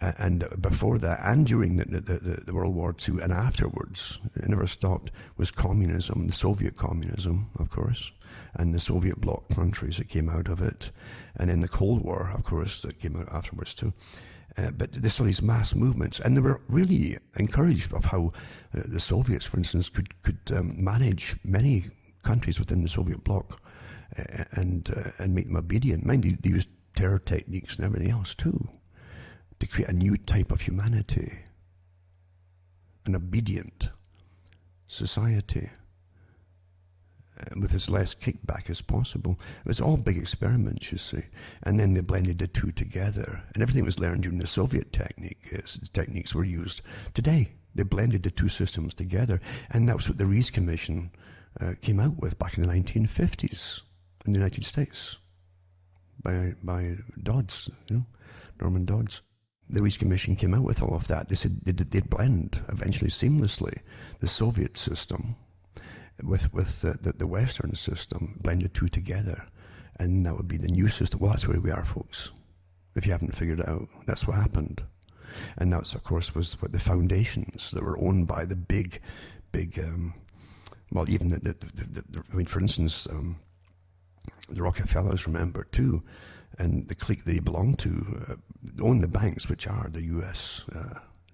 And before that, and during the World War II and afterwards, it never stopped, was communism, the Soviet communism, of course, and the Soviet bloc countries that came out of it. And then the Cold War, of course, that came out afterwards too. But they saw these mass movements, and they were really encouraged of how the Soviets, for instance, could manage many countries within the Soviet bloc and make them obedient. Mind you, they used terror techniques and everything else too, to create a new type of humanity, an obedient society, with as less kickback as possible. It was all big experiments, you see. And then they blended the two together. And everything was learned during the Soviet techniques were used today. They blended the two systems together. And that's what the Rees Commission came out with back in the 1950s in the United States by Dodds, Norman Dodds. The Rees Commission came out with all of that. They said they'd blend eventually seamlessly the Soviet system with the Western system, blend the two together, and that would be the new system. Well, that's where we are, folks. If you haven't figured it out, that's what happened. And that's, of course, was what the foundations that were owned by the big, well, even I mean, for instance, the Rockefellers, remember, too, and the clique they belong to own the banks, which are the U.S.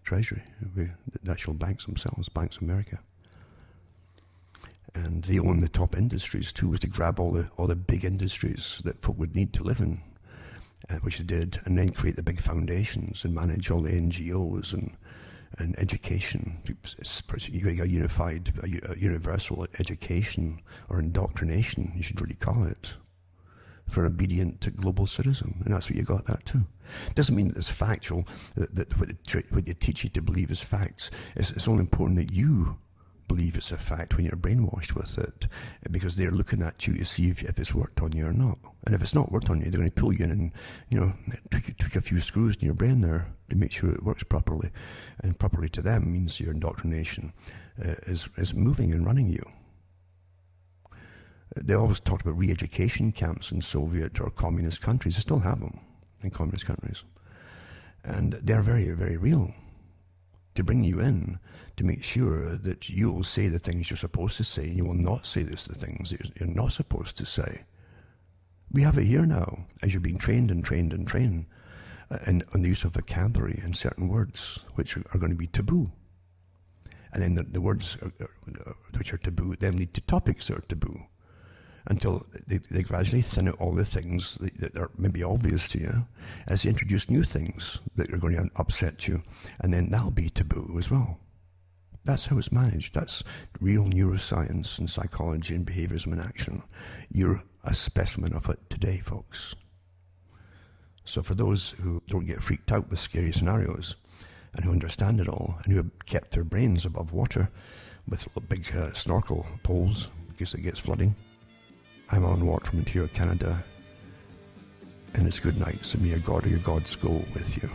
Treasury, the actual banks themselves, Banks of America. And they own the top industries too, was to grab all the big industries that folk would need to live in, which they did, and then create the big foundations and manage all the NGOs and education. You got a unified, a universal education or indoctrination, you should really call it, for an obedient global citizen, and that's what you got that too. Doesn't mean that it's factual, that what they teach you to believe is facts. It's only important that you believe it's a fact when you're brainwashed with it, because they're looking at you to see if it's worked on you or not. And if it's not worked on you, they're going to pull you in and tweak a few screws in your brain there to make sure it works properly. And properly to them means your indoctrination is moving and running you. They always talked about re-education camps in Soviet or communist countries. They still have them in communist countries, and they're very, very real, to bring you in, to make sure that you'll say the things you're supposed to say, and you will not say the things that you're not supposed to say. We have it here now, as you're being trained and trained and trained, and on the use of vocabulary and certain words, which are going to be taboo. And then the words which are taboo then lead to topics that are taboo, until they gradually thin out all the things that are maybe obvious to you, as they introduce new things that are going to upset you, and then that'll be taboo as well. That's how it's managed. That's real neuroscience and psychology and behaviorism in action. You're a specimen of it today, folks. So for those who don't get freaked out with scary scenarios, and who understand it all, and who have kept their brains above water with big snorkel poles in case it gets flooding, I'm Alan Watt from Ontario, Canada, and it's good night. So may your God or your gods go with you.